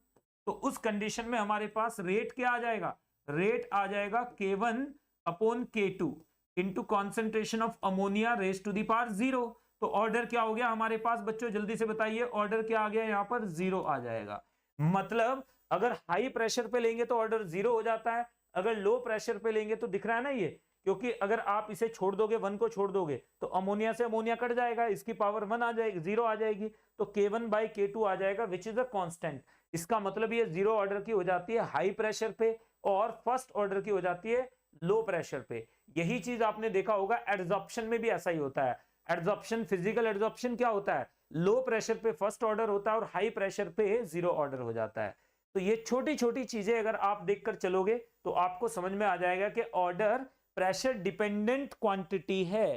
तो उस कंडीशन में हमारे पास रेट क्या आ जाएगा? रेट आ जाएगा K1 upon K2 into concentration of ammonia raise to the power 0। तो ऑर्डर क्या हो गया हमारे पास बच्चों? जल्दी से बताइए, ऑर्डर क्या आ गया? यहाँ पर 0 आ जाएगा। मतलब अगर हाई प्रेशर पे लेंगे तो ऑर्डर 0 हो जाता है, अगर लो प्रेशर पे लेंगे तो दिख रहा है ना ये, क्योंकि अगर आप इसे छोड़ दोगे, 1 को छोड़ दोगे, तो अमोनिया से अमोनिया कट जाएगा, इसकी पावर 1 आ जाएगी, 0 आ जाएगी, तो K1/K2 आ जाएगा, विच इज अ कांस्टेंट। इसका मतलब ये 0 ऑर्डर की हो जाती है हाई प्रेशर पे, और फर्स्ट ऑर्डर की हो जाती है लो प्रेशर पे। यही चीज आपने देखा होगा एडजॉर्प्शन में भी ऐसा ही होता है। एडजॉर्प्शन, फिजिकल एडजॉर्प्शन क्या होता है? लो प्रेशर पे फर्स्ट ऑर्डर होता है और हाई प्रेशर पे 0 ऑर्डर हो जाता है। तो ये छोटी छोटी चीजें अगर आप देखकर चलोगे तो आपको समझ में आ जाएगा कि ऑर्डर प्रेशर डिपेंडेंट क्वांटिटी है।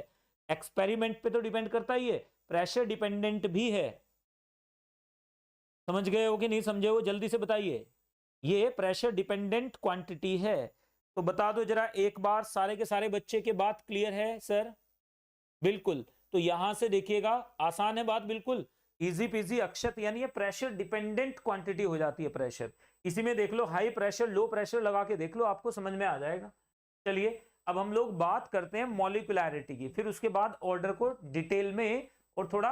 एक्सपेरिमेंट पे तो डिपेंड करता ही है, प्रेशर डिपेंडेंट भी है। समझ गए हो कि नहीं समझे हो? जल्दी से बताइए, ये प्रेशर डिपेंडेंट क्वांटिटी है। तो बता दो जरा एक बार, सारे के सारे बच्चे के बात क्लियर है सर? बिल्कुल। तो यहां से देखिएगा, आसान है बात, बिल्कुल इजी पीजी अक्षत, यानी ये प्रेशर डिपेंडेंट क्वांटिटी हो जाती है प्रेशर। इसी में देख लो हाई प्रेशर लो प्रेशर लगा के देख लो, आपको समझ में आ जाएगा। चलिए अब हम लोग बात करते हैं मॉलिक्यूलैरिटी की, फिर उसके बाद ऑर्डर को डिटेल में और थोड़ा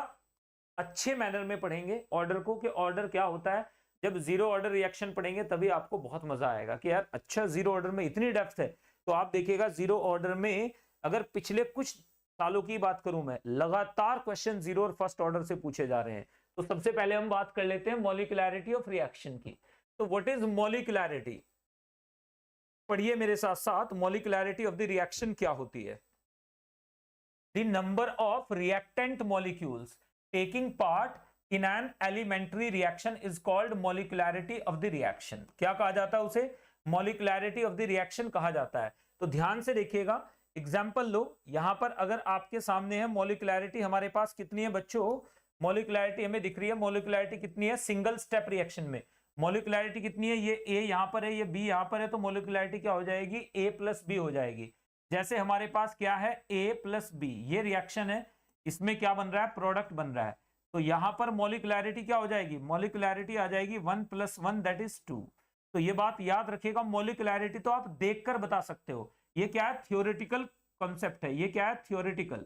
अच्छे मैनर में पढ़ेंगे ऑर्डर को, कि ऑर्डर क्या होता है। जब 0 ऑर्डर रिएक्शन पढ़ेंगे तभी आपको बहुत मजा आएगा कि यार अच्छा 0 ऑर्डर में इतनी डेप्थ है। तो आप देखिएगा 0 ऑर्डर में अगर पिछले कुछ सालों की बात करूं मैं, लगातार क्वेश्चन 0 और फर्स्ट ऑर्डर से पूछे जा रहे हैं। तो सबसे पहले हम बात कर लेते हैं मॉलिक्यूलैरिटी ऑफ रिएक्शन की। तो व्हाट इज मॉलिक्यूलैरिटी? पढ़िए मेरे साथ साथ, मॉलिक्यूलैरिटी ऑफ द रिएक्शन क्या होती है? The number of reactant molecules taking part in an elementary reaction is called molecularity of the reaction. क्या कहा जाता है उसे? मॉलिक्यूलैरिटी ऑफ द रिएक्शन कहा जाता है। तो ध्यान से देखिएगा, एग्जाम्पल लो, यहां पर अगर आपके सामने है मॉलिक्यूलैरिटी हमारे पास कितनी है बच्चों? मॉलिक्यूलैरिटी हमें दिख रही है, मॉलिक्यूलैरिटी कितनी है सिंगल स्टेप रिएक्शन में? मॉलिक्यूलैरिटी कितनी है? ये A यहां पर है, ये B यहां पर है, तो मॉलिक्यूलैरिटी क्या हो जाएगी? A + B हो जाएगी। जैसे हमारे पास क्या है A + B, ये रिएक्शन है, इसमें क्या बन रहा है? प्रोडक्ट बन रहा है। तो यहां पर मॉलिक्यूलैरिटी क्या हो जाएगी? मॉलिक्यूलैरिटी आ जाएगी 1 + 1 दैट इज 2। तो ये बात याद रखिएगा, मॉलिक्यूलैरिटी तो आप देखकर बता सकते हो, ये क्या है, थियोरेटिकल कॉन्सेप्ट है। ये क्या है, थियोरेटिकल,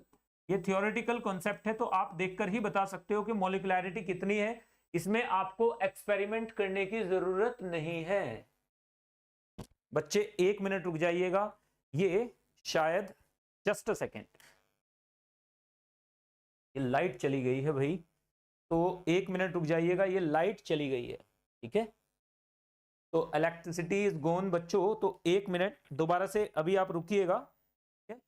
ये थियोरेटिकल कॉन्सेप्ट है। तो आप देखकर ही बता सकते हो कि मॉलिक्युलैरिटी कितनी है, इसमें आपको एक्सपेरिमेंट करने की जरूरत नहीं है। बच्चे 1 मिनट रुक जाइएगा, ये शायद जस्ट अ सेकेंड, ये लाइट चली गई है भाई, तो 1 मिनट रुक जाइएगा, ये लाइट चली गई है, ठीक है। तो इलेक्ट्रिसिटी इज गोन बच्चों, तो 1 मिनट दोबारा से अभी आप रुकिएगा, ठीक है।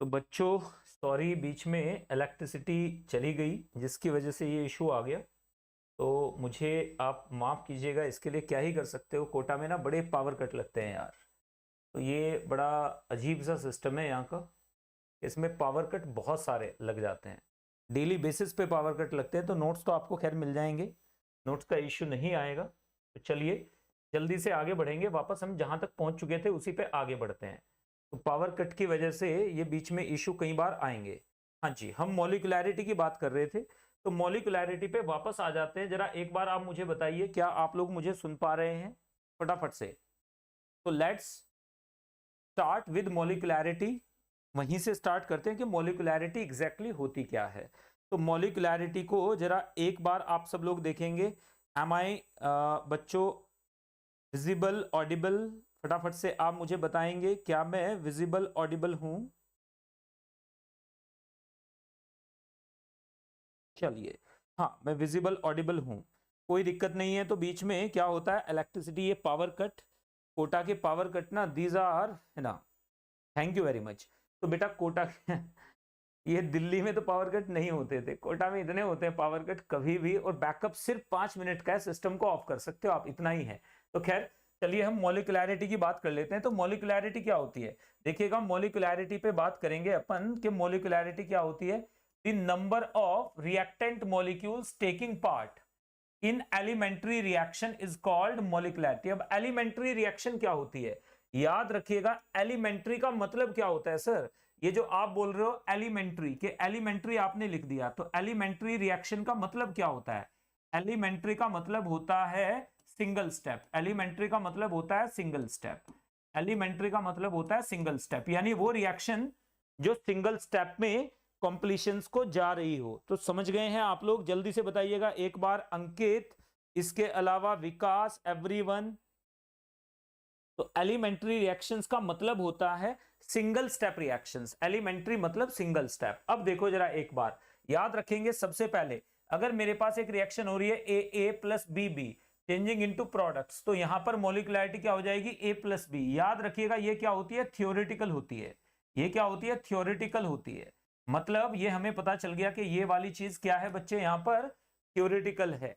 तो बच्चों सॉरी, बीच में इलेक्ट्रिसिटी चली गई जिसकी वजह से ये इशू आ गया, तो मुझे आप माफ कीजिएगा, इसके लिए क्या ही कर सकते हो। कोटा में ना बड़े पावर कट लगते हैं यार, तो ये बड़ा अजीब सा सिस्टम है यहाँ का, इसमें पावर कट बहुत सारे लग जाते हैं, डेली बेसिस पे पावर कट लगते हैं। तो नोट्स तो आपको खैर मिल जाएंगे, नोट्स का इश्यू नहीं आएगा। तो चलिए जल्दी से आगे बढ़ेंगे, वापस हम जहां तक पहुंच चुके थे उसी पे आगे बढ़ते हैं। तो पावर कट की वजह से ये बीच में इशू कई बार आएंगे। हाँ जी, हम मॉलिक्युलैरिटी की बात कर रहे थे, तो मॉलिक्युलैरिटी पे वापस आ जाते हैं। जरा एक बार आप मुझे बताइए, क्या आप लोग मुझे सुन पा रहे हैं फटाफट से? तो लेट्स स्टार्ट विद मॉलिक्युलैरिटी, वहीं से स्टार्ट करते हैं कि मॉलिक्युलैरिटी एग्जैक्टली होती क्या है। तो मॉलिक्युलैरिटी को जरा एक बार आप सब लोग देखेंगे। एम आई बच्चों विजिबल ऑडिबल? फटाफट से आप मुझे बताएंगे, क्या मैं विजिबल ऑडिबल हूं? चलिए, हाँ मैं विजिबल ऑडिबल हूं, कोई दिक्कत नहीं है। तो बीच में क्या होता है, इलेक्ट्रिसिटी, ये पावर कट, कोटा के पावर कट ना, दीज आर, है ना, थैंक यू वेरी मच। तो बेटा कोटा ये दिल्ली में तो पावर कट नहीं होते थे, कोटा में इतने होते हैं पावर कट कभी भी, और बैकअप सिर्फ 5 मिनट का है, सिस्टम को ऑफ कर सकते हो आप, इतना ही है। तो खैर चलिए हम मॉलिक्युलैरिटी की बात कर लेते हैं। तो मॉलिक्युलैरिटी क्या होती है, देखिएगा मॉलिक्युलैरिटी पे बात करेंगे अपन कि मॉलिक्युलैरिटी क्या होती है। The number of reactant molecules taking part in elementary reaction is called molecularity. अब एलिमेंट्री रिएक्शन क्या होती है, याद रखिएगा, एलिमेंट्री का मतलब क्या होता है सर, ये जो आप बोल रहे हो एलिमेंट्री के, एलिमेंट्री आपने लिख दिया, तो एलिमेंट्री रिएक्शन का मतलब क्या होता है? एलिमेंट्री का मतलब होता है सिंगल स्टेप। एलिमेंट्री का मतलब होता है सिंगल स्टेप। एलिमेंट्री का मतलब होता है सिंगल स्टेप, यानी वो रिएक्शन जो सिंगल स्टेप में कॉम्प्लीशंस को जा रही हो। तो समझ गए हैं आप लोग? जल्दी से बताइएगा एक बार, अंकित, इसके अलावा विकास, एवरीवन। तो एलिमेंट्री रिएक्शंस का मतलब होता है सिंगल स्टेप रिएक्शंस, एलिमेंट्री मतलब सिंगल स्टेप। अब देखो जरा एक बार, याद रखेंगे सबसे पहले, अगर मेरे पास एक रिएक्शन हो रही है A plus B B changing into products, तो यहां पर मॉलिक्युलैरिटी क्या हो जाएगी, ए प्लस बी। याद रखिएगा ये क्या होती है, थियोरेटिकल होती है। ये क्या होती है, थियोरेटिकल होती है। मतलब ये हमें पता चल गया कि ये वाली चीज क्या है बच्चे, यहां पर थियोरेटिकल है।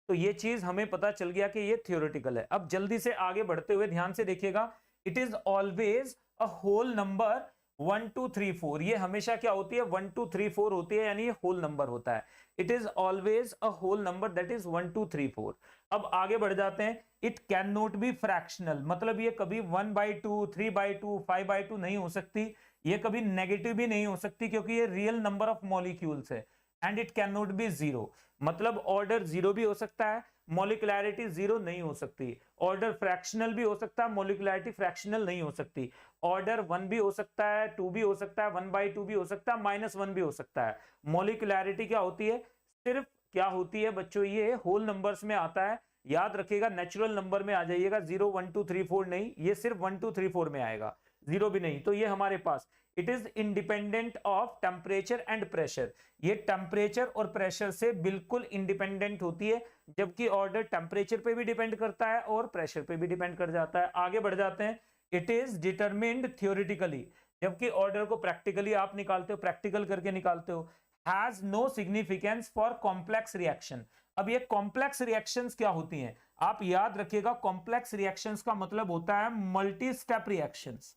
तो ये चीज हमें पता चल गया कि ये थियोरेटिकल है। अब जल्दी से आगे बढ़ते हुए ध्यान से देखिएगा, it is always a whole number 1 2 3 4। ये हमेशा क्या होती है, 1 2 3 4 होती है, यानी ये होल नंबर होता है। It is always a whole number, that is 1 2 3 4। अब आगे बढ़ जाते हैं, it can not be fractional, मतलब ये कभी 1/2 3/2 5/2 नहीं हो सकती, ये कभी नेगेटिव भी नहीं हो सकती, क्योंकि ये रियल नंबर ऑफ मॉलिक्यूल्स है। And it can not B zero, मतलब ऑर्डर जीरो भी हो सकता है, मॉलिक्युलैरिटी जीरो नहीं हो सकती। ऑर्डर फ्रैक्शनल भी हो सकता है, मॉलिक्युलैरिटी फ्रैक्शनल नहीं हो सकती। ऑर्डर 1 भी हो सकता है, 2 भी हो सकता है, 1/2 भी हो सकता है, -1 भी हो सकता है। मॉलिक्युलैरिटी क्या होती है, सिर्फ क्या होती है बच्चों, ये होल नंबर्स में आता है। याद रखिएगा, नेचुरल नंबर में आ जाइएगा, 0 1 2 3 4 नहीं, ये सिर्फ 1 2 3 4 में आएगा, जीरो भी नहीं। तो ये हमारे पास, it is independent of temperature and pressure, ये टेम्परेचर और प्रेशर से बिल्कुल इंडिपेंडेंट होती है, जबकि ऑर्डर टेम्परेचर पे भी डिपेंड करता है और प्रेशर पे भी डिपेंड कर जाता है। आगे बढ़ जाते हैं, इट इज डिटरमिन्ड थ्योरेटिकली, जबकि ऑर्डर को प्रैक्टिकली आप निकालते हो, प्रैक्टिकल करके निकालते हो। Has no significance for complex reaction. अब ये कॉम्प्लेक्स रिएक्शंस क्या होती हैं, आप याद रखिएगा, कॉम्प्लेक्स रिएक्शंस का मतलब होता है multi step reactions.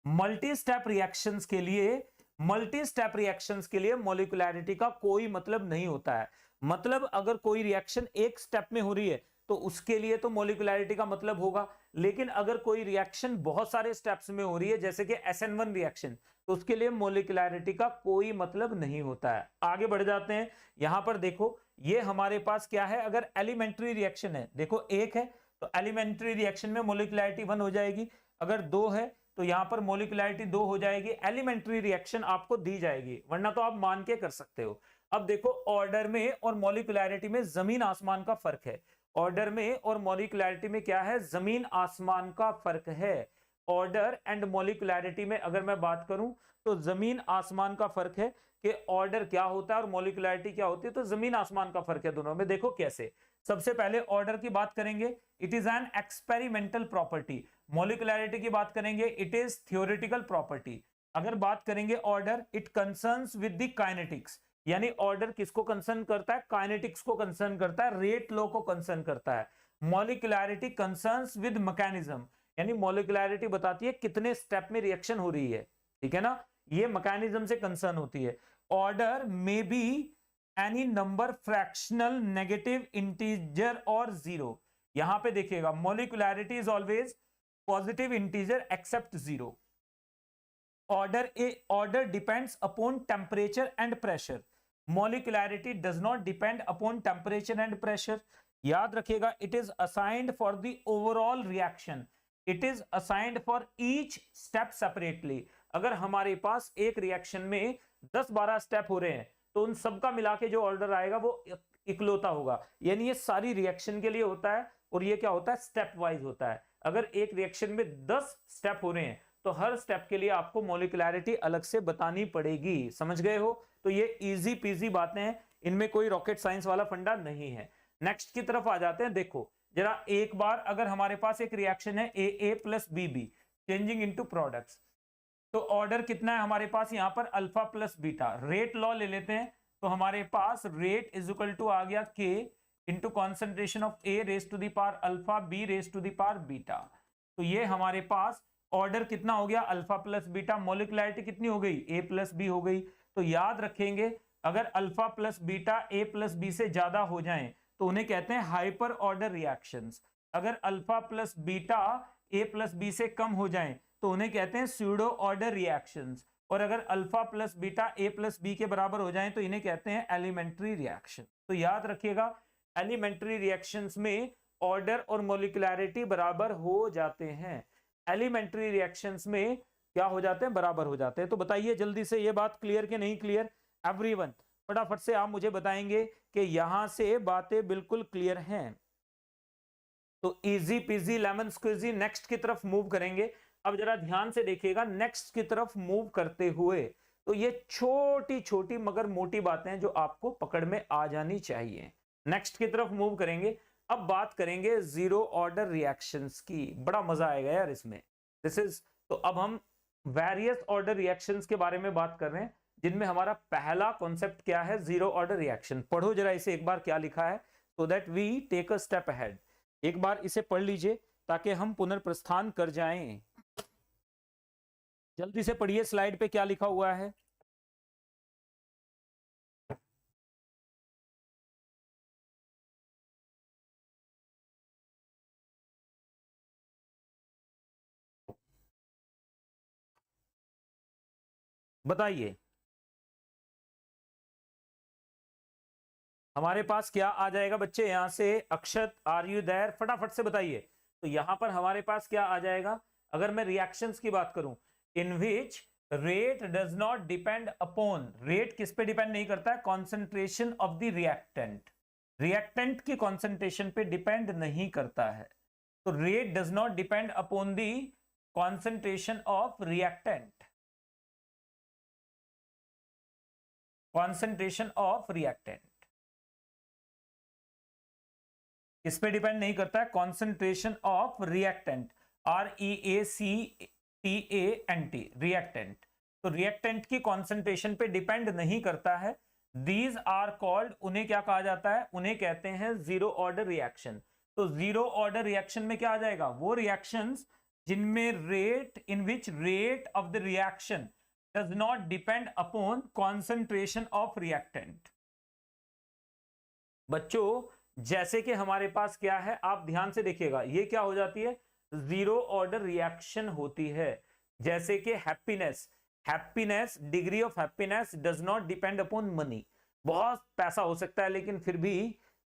Multi step reactions के लिए, मल्टी स्टेप रिएक्शंस के लिए मॉलिक्युलैरिटी का कोई मतलब नहीं होता है। मतलब अगर कोई रिएक्शन एक स्टेप में हो रही है तो उसके लिए तो मोलिकुलैरिटी का मतलब होगा, लेकिन अगर कोई रिएक्शन बहुत सारे स्टेप्स में हो रही है जैसे कि SN1 रिएक्शन, तो उसके लिए मोलिकुलैरिटी का कोई मतलब नहीं होता है। आगे बढ़ जाते हैं। यहां पर देखो ये हमारे पास क्या है, अगर एलिमेंट्री रिएक्शन है, देखो एक है तो एलिमेंट्री रिएक्शन में मोलिकुलैरिटी 1 हो जाएगी, अगर 2 है तो यहां पर मोलिकुलैरिटी 2 हो जाएगी, एलिमेंट्री रिएक्शन आपको दी जाएगी, वरना तो आप मान के कर सकते हो। अब देखो ऑर्डर में और मोलिकुलैरिटी में जमीन आसमान का फर्क है। ऑर्डर में और मोलिकुलैरिटी में क्या है, जमीन आसमान का फर्क है। ऑर्डर एंड मोलिकुलैरिटी में अगर मैं बात करूं तो जमीन आसमान का फर्क है कि ऑर्डर क्या होता है और मोलिकुलैरिटी क्या होती है, तो जमीन आसमान का फर्क है दोनों में। देखो कैसे, सबसे पहले ऑर्डर की बात करेंगे, it is an experimental property. Molecularity की बात करेंगे, इट इज थ्योरेटिकल प्रॉपर्टी। अगर बात करेंगे order, it concerns with the kinetics, यानी ऑर्डर किसको कंसर्न करता है, काइनेटिक्स को कंसर्न करता है, रेट लॉ को कंसर्न करता है। मॉलिक्यूलैरिटी कंसर्न्स विद मैकेनिज्म, यानी मॉलिक्यूलैरिटी बताती है कितने स्टेप में रिएक्शन हो रही है, ठीक है ना, ये मैकेनिज्म से कंसर्न होती है। Order may be any number, fractional, negative, integer और जीरो। यहां पे देखिएगा molecularity is always positive integer except zero. order depends upon temperature and pressure. Molecularity does not depend upon temperature and pressure. याद रखिएगा, it is assigned for the overall reaction. It is assigned for each step separately. अगर हमारे पास एक reaction में 10-12 step हो रहे हैं तो उन सबका मिला के जो ऑर्डर आएगा वो इकलौता होगा, यानी ये सारी रिएक्शन के लिए होता है और ये क्या होता है, स्टेप वाइज होता है। अगर एक रिएक्शन में 10 स्टेप हो रहे हैं तो हर स्टेप के लिए आपको मोलिकुलैरिटी अलग से बतानी पड़ेगी, समझ गए हो। तो ये इजी पीजी बातें हैं, इनमें कोई रॉकेट साइंस वाला फंडा नहीं है। नेक्स्ट की तरफ आ जाते हैं। देखो जरा एक बार अगर हमारे पास एक रिएक्शन है A plus B changing into products, तो ऑर्डर कितना है हमारे पास यहाँ पर alpha plus beta. Rate law ले लेते हैं तो हमारे पास रेट इज इक्वल टू आ गया K into concentration of A raise to the power alpha B raise to the power beta. तो ये हमारे पास ऑर्डर कितना हो गया, अल्फा प्लस बीटा। मोलिकुलैरिटी कितनी हो गई, ए प्लस बी हो गई। तो याद रखेंगे अगर alpha plus beta A plus B से ज्यादा हो जाएं तो उन्हें कहते हैं हाइपर ऑर्डर रिएक्शंस। अगर alpha plus beta A plus B से कम हो जाएं तो उन्हें कहते हैं स्यूडो ऑर्डर रिएक्शंस। और अगर alpha plus beta A plus B के बराबर हो जाएं तो इन्हें कहते हैं एलिमेंट्री रिएक्शन। तो याद रखिएगा एलिमेंट्री रिएक्शंस में ऑर्डर और मोलिकुलैरिटी बराबर हो जाते हैं, एलिमेंट्री रिएक्शंस में क्या हो जाते हैं, बराबर हो जाते हैं। तो बताइए जल्दी से ये बात क्लियर कि नहीं क्लियर एवरीवन, फटाफट से आप मुझे बताएंगे कि यहां से बातें बिल्कुल क्लियर हैं। तो easy peasy lemon squeezy, next की तरफ मूव करेंगे। अब जरा ध्यान से देखिएगा, नेक्स्ट की तरफ मूव करते हुए तो ये छोटी छोटी मगर मोटी बातें हैं जो आपको पकड़ में आ जानी चाहिए। नेक्स्ट की तरफ मूव करेंगे। अब बात करेंगे जीरो ऑर्डर रिएक्शंस की, बड़ा मजा आएगा यार इसमें। दिस इज, तो अब हम वेरियस ऑर्डर रिएक्शंस के बारे में बात कर रहे हैं जिनमें हमारा पहला कॉन्सेप्ट क्या है, जीरो ऑर्डर रिएक्शन। पढ़ो जरा इसे एक बार क्या लिखा है, so that we take a step ahead. एक बार इसे पढ़ लीजिए ताकि हम पुनर्प्रस्थान कर जाएं। जल्दी से पढ़िए, स्लाइड पे क्या लिखा हुआ है। बताइए हमारे पास क्या आ जाएगा बच्चे, यहां से अक्षत आर यू देयर, फटाफट से बताइए। तो यहां पर हमारे पास क्या आ जाएगा, अगर मैं रिएक्शंस की बात करूं, in which rate does not depend upon, rate किस पे डिपेंड नहीं करता है, concentration of the reactant. Reactant की कॉन्सेंट्रेशन पे डिपेंड नहीं करता है। तो rate does not depend upon the concentration of reactant, concentration of reactant इस पे डिपेंड नहीं करता है, concentration of reactant, REACTANT, reactant. तो रिएक्टेंट की कॉन्सेंट्रेशन पे डिपेंड नहीं करता है। दीज आर कॉल्ड, उन्हें क्या कहा जाता है, उन्हें कहते हैं जीरो ऑर्डर रिएक्शन। तो जीरो ऑर्डर रिएक्शन में क्या आ जाएगा, वो रिएक्शंस जिनमें rate, in which rate of the reaction does not depend upon concentration of reactant. बच्चों जैसे कि हमारे पास क्या है, आप ध्यान से देखिएगा, ये क्या हो जाती है, जीरो ऑर्डर रिएक्शन होती है। जैसे कि happiness, happiness, degree of happiness does not depend upon money. बहुत पैसा हो सकता है लेकिन फिर भी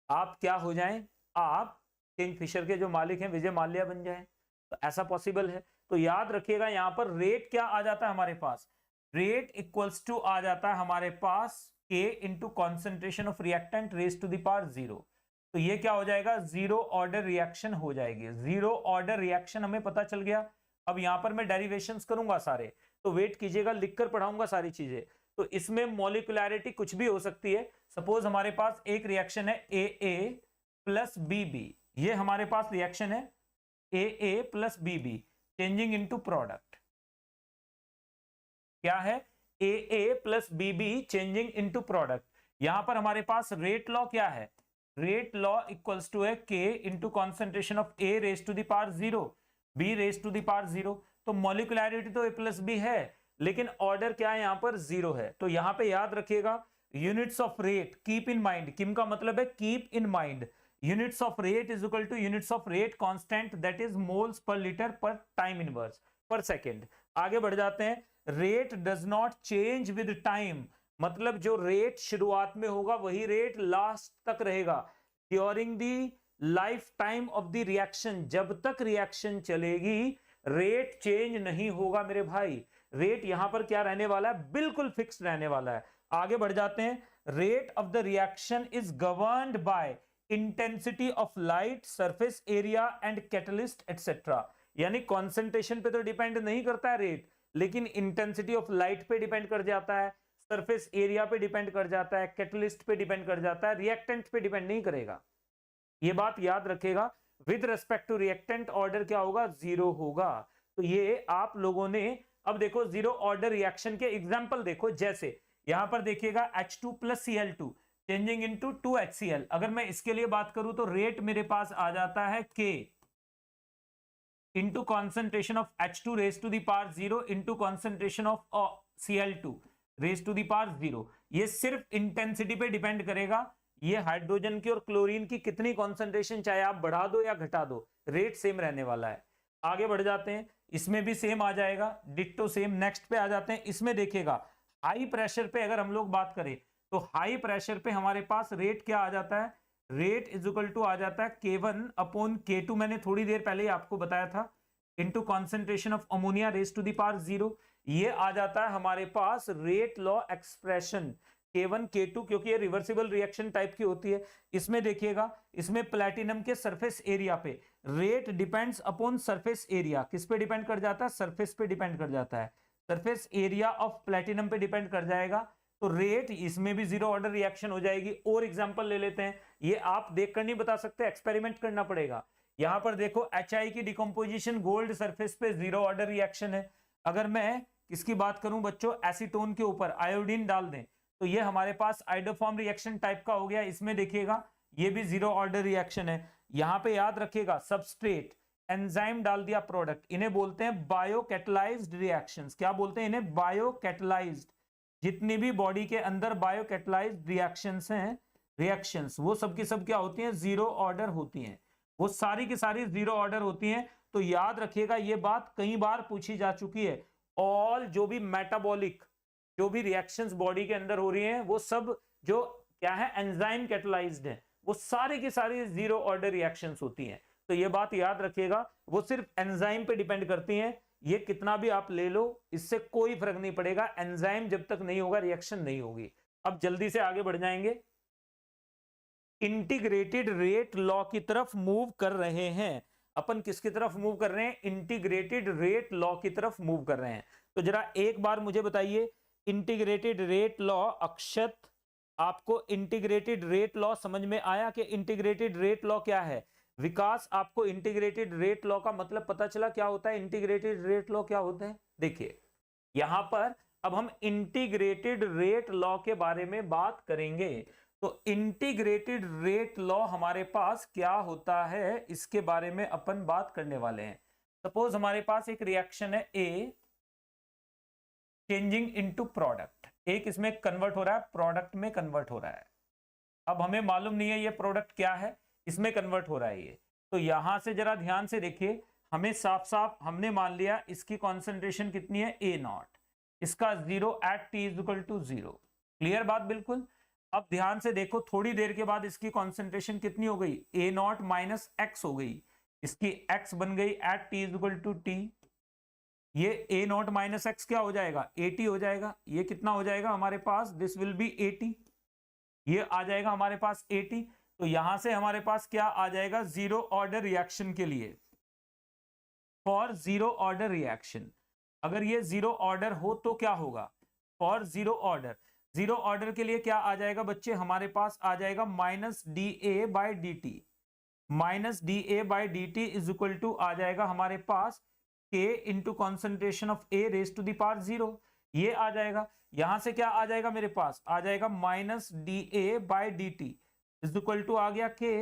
आप क्या हो जाएं, आप किंगफिशर के जो मालिक हैं विजय माल्या बन जाएं, तो ऐसा पॉसिबल है। तो याद रखिएगा यहां पर रेट क्या आ जाता है हमारे पास, रेट इक्वल्स टू आ जाता है हमारे पास K into concentration of reactant raise to the power 0। तो ये क्या हो जाएगा, जीरो ऑर्डर रिएक्शन हो जाएगी। जीरो ऑर्डर रिएक्शन हमें पता चल गया। अब यहां पर मैं डेरिवेशंस करूंगा सारे, तो वेट कीजिएगा, लिखकर पढ़ाऊंगा सारी चीजें। तो इसमें मॉलिक्युलैरिटी कुछ भी हो सकती है। सपोज हमारे पास एक रिएक्शन है AA प्लस BB, ये हमारे पास रिएक्शन है AA plus BB changing into product. क्या है, AA plus BB changing into product. यहां पर हमारे पास रेट लॉ क्या है, रेट लॉ इक्वल्स टू है K into concentration of A raise to the power 0 B raise to the power 0। तो मॉलिक्युलैरिटी तो A प्लस B है लेकिन ऑर्डर क्या है यहां पर 0 है। तो यहां पे याद रखिएगा units of rate, keep in mind, KIM का मतलब है keep in mind, units of rate is equal to units of rate constant that is moles per litre per time inverse per second. आगे बढ़ जाते हैं, rate does not change with time, मतलब जो rate शुरुआत में होगा वही रेट लास्ट तक रहेगा। During the life time of the reaction, जब तक रिएक्शन चलेगी रेट चेंज नहीं होगा मेरे भाई। रेट यहां पर क्या रहने वाला है, बिल्कुल फिक्स रहने वाला है। आगे बढ़ जाते हैं, rate of the reaction is governed bye intensity of light, surface area and catalyst etcetera. यानी कॉन्सेंट्रेशन पे तो डिपेंड नहीं करता है रेट, लेकिन इंटेंसिटी ऑफ लाइट पे डिपेंड कर जाता है, सरफेस एरिया पे डिपेंड कर जाता है, कैटलिस्ट पे डिपेंड कर जाता है, रिएक्टेंट पे डिपेंड नहीं करेगा। ये बात याद रखेगा। With respect to reactant order क्या होगा, 0 होगा। तो ये आप लोगों ने, अब देखो जीरो ऑर्डर रिएक्शन के एग्जांपल देखो, जैसे यहां पर देखिएगा H2 plus Cl2 changing into 2HCl। अगर मैं इसके लिए बात करूं तो रेट मेरे पास आ जाता है K into concentration of H2 raise to the power 0 into concentration of Cl2 raise to the power 0। ये सिर्फ इंटेंसिटी पे डिपेंड करेगा, ये हाइड्रोजन की और क्लोरीन की कितनी कॉन्सेंट्रेशन चाहे आप बढ़ा दो या घटा दो, रेट सेम रहने वाला है। आगे बढ़ जाते हैं, इसमें भी सेम आ जाएगा, डिट्टो सेम। नेक्स्ट पे आ जाते हैं, इसमें देखिएगा हाई प्रेशर पे अगर हम लोग बात करें तो हाई प्रेशर पे हमारे पास रेट क्या आ जाता है, रेट इज इक्वल टू आ जाता है K1 अपॉन K2, मैंने थोड़ी देर पहले ही आपको बताया था, into concentration of ammonia raise to the power 0। ये आ जाता है हमारे पास rate law expression K1 K2, क्योंकि ये रिवर्सिबल रिएक्शन टाइप की होती है। इसमें देखिएगा, इसमें प्लैटिनम के सरफेस एरिया पे rate depends upon surface area, किस पे डिपेंड कर जाता है, सरफेस पे डिपेंड कर जाता है, सरफेस एरिया ऑफ प्लैटिनम पे डिपेंड कर जाएगा। तो रेट इसमें भी जीरो ऑर्डर रिएक्शन हो जाएगी। और एग्जांपल ले लेते हैं, ये आप देखकर नहीं बता सकते, एक्सपेरिमेंट करना पड़ेगा। यहां पर देखो HI की डिकम्पोजिशन गोल्ड सरफेस पे जीरो ऑर्डर रिएक्शन है। अगर मैं किसकी बात करूं बच्चों, एसीटोन के ऊपर आयोडीन डाल दें तो ये हमारे पास आइडोफॉर्म रिएक्शन टाइप का हो गया। इसमें देखिएगा ये भी जीरो ऑर्डर रिएक्शन है। यहां पे याद रखिएगा सबस्ट्रेट एंजाइम डाल दिया प्रोडक्ट, इन्हें बोलते हैं बायोकैटलाइज्ड रिएक्शंस। क्या बोलते हैं इन्हें, बायोकैटलाइज्ड। जितनी भी बॉडी के अंदर बायोकैटलाइज्ड रिएक्शंस हैं, रिएक्शंस वो सब की सब क्या होती हैं, जीरो ऑर्डर होती हैं, वो सारी की सारी जीरो ऑर्डर होती हैं। तो याद रखिएगा ये बात कई बार पूछी जा चुकी है। ऑल जो भी मेटाबॉलिक जो भी रिएक्शंस बॉडी के अंदर हो रही हैं वो सब जो क्या है, एंजाइम कैटलाइज्ड है, वो सारी की सारी जीरो ऑर्डर रिएक्शंस होती हैं। तो ये बात याद रखिएगा, वो सिर्फ एंजाइम पे डिपेंड करती हैं। ये कितना भी आप ले लो इससे कोई फर्क नहीं पड़ेगा, एंजाइम जब तक नहीं होगा रिएक्शन नहीं होगी। अब जल्दी से आगे बढ़ जाएंगे, इंटीग्रेटेड रेट लॉ की तरफ मूव कर रहे हैं अपन। किसकी तरफ मूव कर रहे हैं, इंटीग्रेटेड रेट लॉ की तरफ मूव कर रहे हैं। तो जरा एक बार मुझे बताइए, इंटीग्रेटेड रेट लॉ, अक्षत आपको इंटीग्रेटेड रेट लॉ समझ में आया कि इंटीग्रेटेड रेट लॉ क्या है? विकास आपको इंटीग्रेटेड रेट लॉ का मतलब पता चला क्या होता है, इंटीग्रेटेड रेट लॉ क्या होता है? देखिए यहां पर अब हम इंटीग्रेटेड रेट लॉ के बारे में बात करेंगे। तो इंटीग्रेटेड रेट लॉ हमारे पास क्या होता है इसके बारे में अपन बात करने वाले हैं। सपोज हमारे पास एक रिएक्शन है ए चेंजिंग इनटू प्रोडक्ट, एक इसमें कन्वर्ट हो रहा है, प्रोडक्ट में कन्वर्ट हो रहा है। अब हमें मालूम नहीं है ये प्रोडक्ट क्या है, इसमें कन्वर्ट हो रहा है ये। तो यहां से जरा ध्यान से देखिए, हमें साफ साफ हमने मान लिया इसकी कॉन्सेंट्रेशन कितनी है, ए नॉट, इसका 0 at T is equal to 0। Clear बात बिल्कुल। अब ध्यान से देखो, थोड़ी देर के बाद इसकी कॉन्सेंट्रेशन कितनी हो गई, ए नॉट माइनस एक्स हो गई, इसकी एक्स बन गई at T is equal to T. ये ए नॉट माइनस एक्स क्या हो जाएगा, 80 हो जाएगा। ये कितना हो जाएगा हमारे पास, दिस विल बी 80, ये आ जाएगा हमारे पास 80। तो यहां से हमारे पास क्या आ जाएगा, जीरो ऑर्डर रिएक्शन के लिए, फॉर जीरो ऑर्डर रिएक्शन। अगर ये जीरो ऑर्डर हो तो क्या होगा, फॉर जीरो ऑर्डर के लिए क्या आ जाएगा बच्चे, हमारे पास आ जाएगा minus D A by D T. Minus D A by D T is equal to आ जाएगा हमारे पास K into concentration of A raise to the power 0। ये आ जाएगा, यहां से क्या आ जाएगा मेरे पास, आ जाएगा minus D A by D T is equal to आ गया के,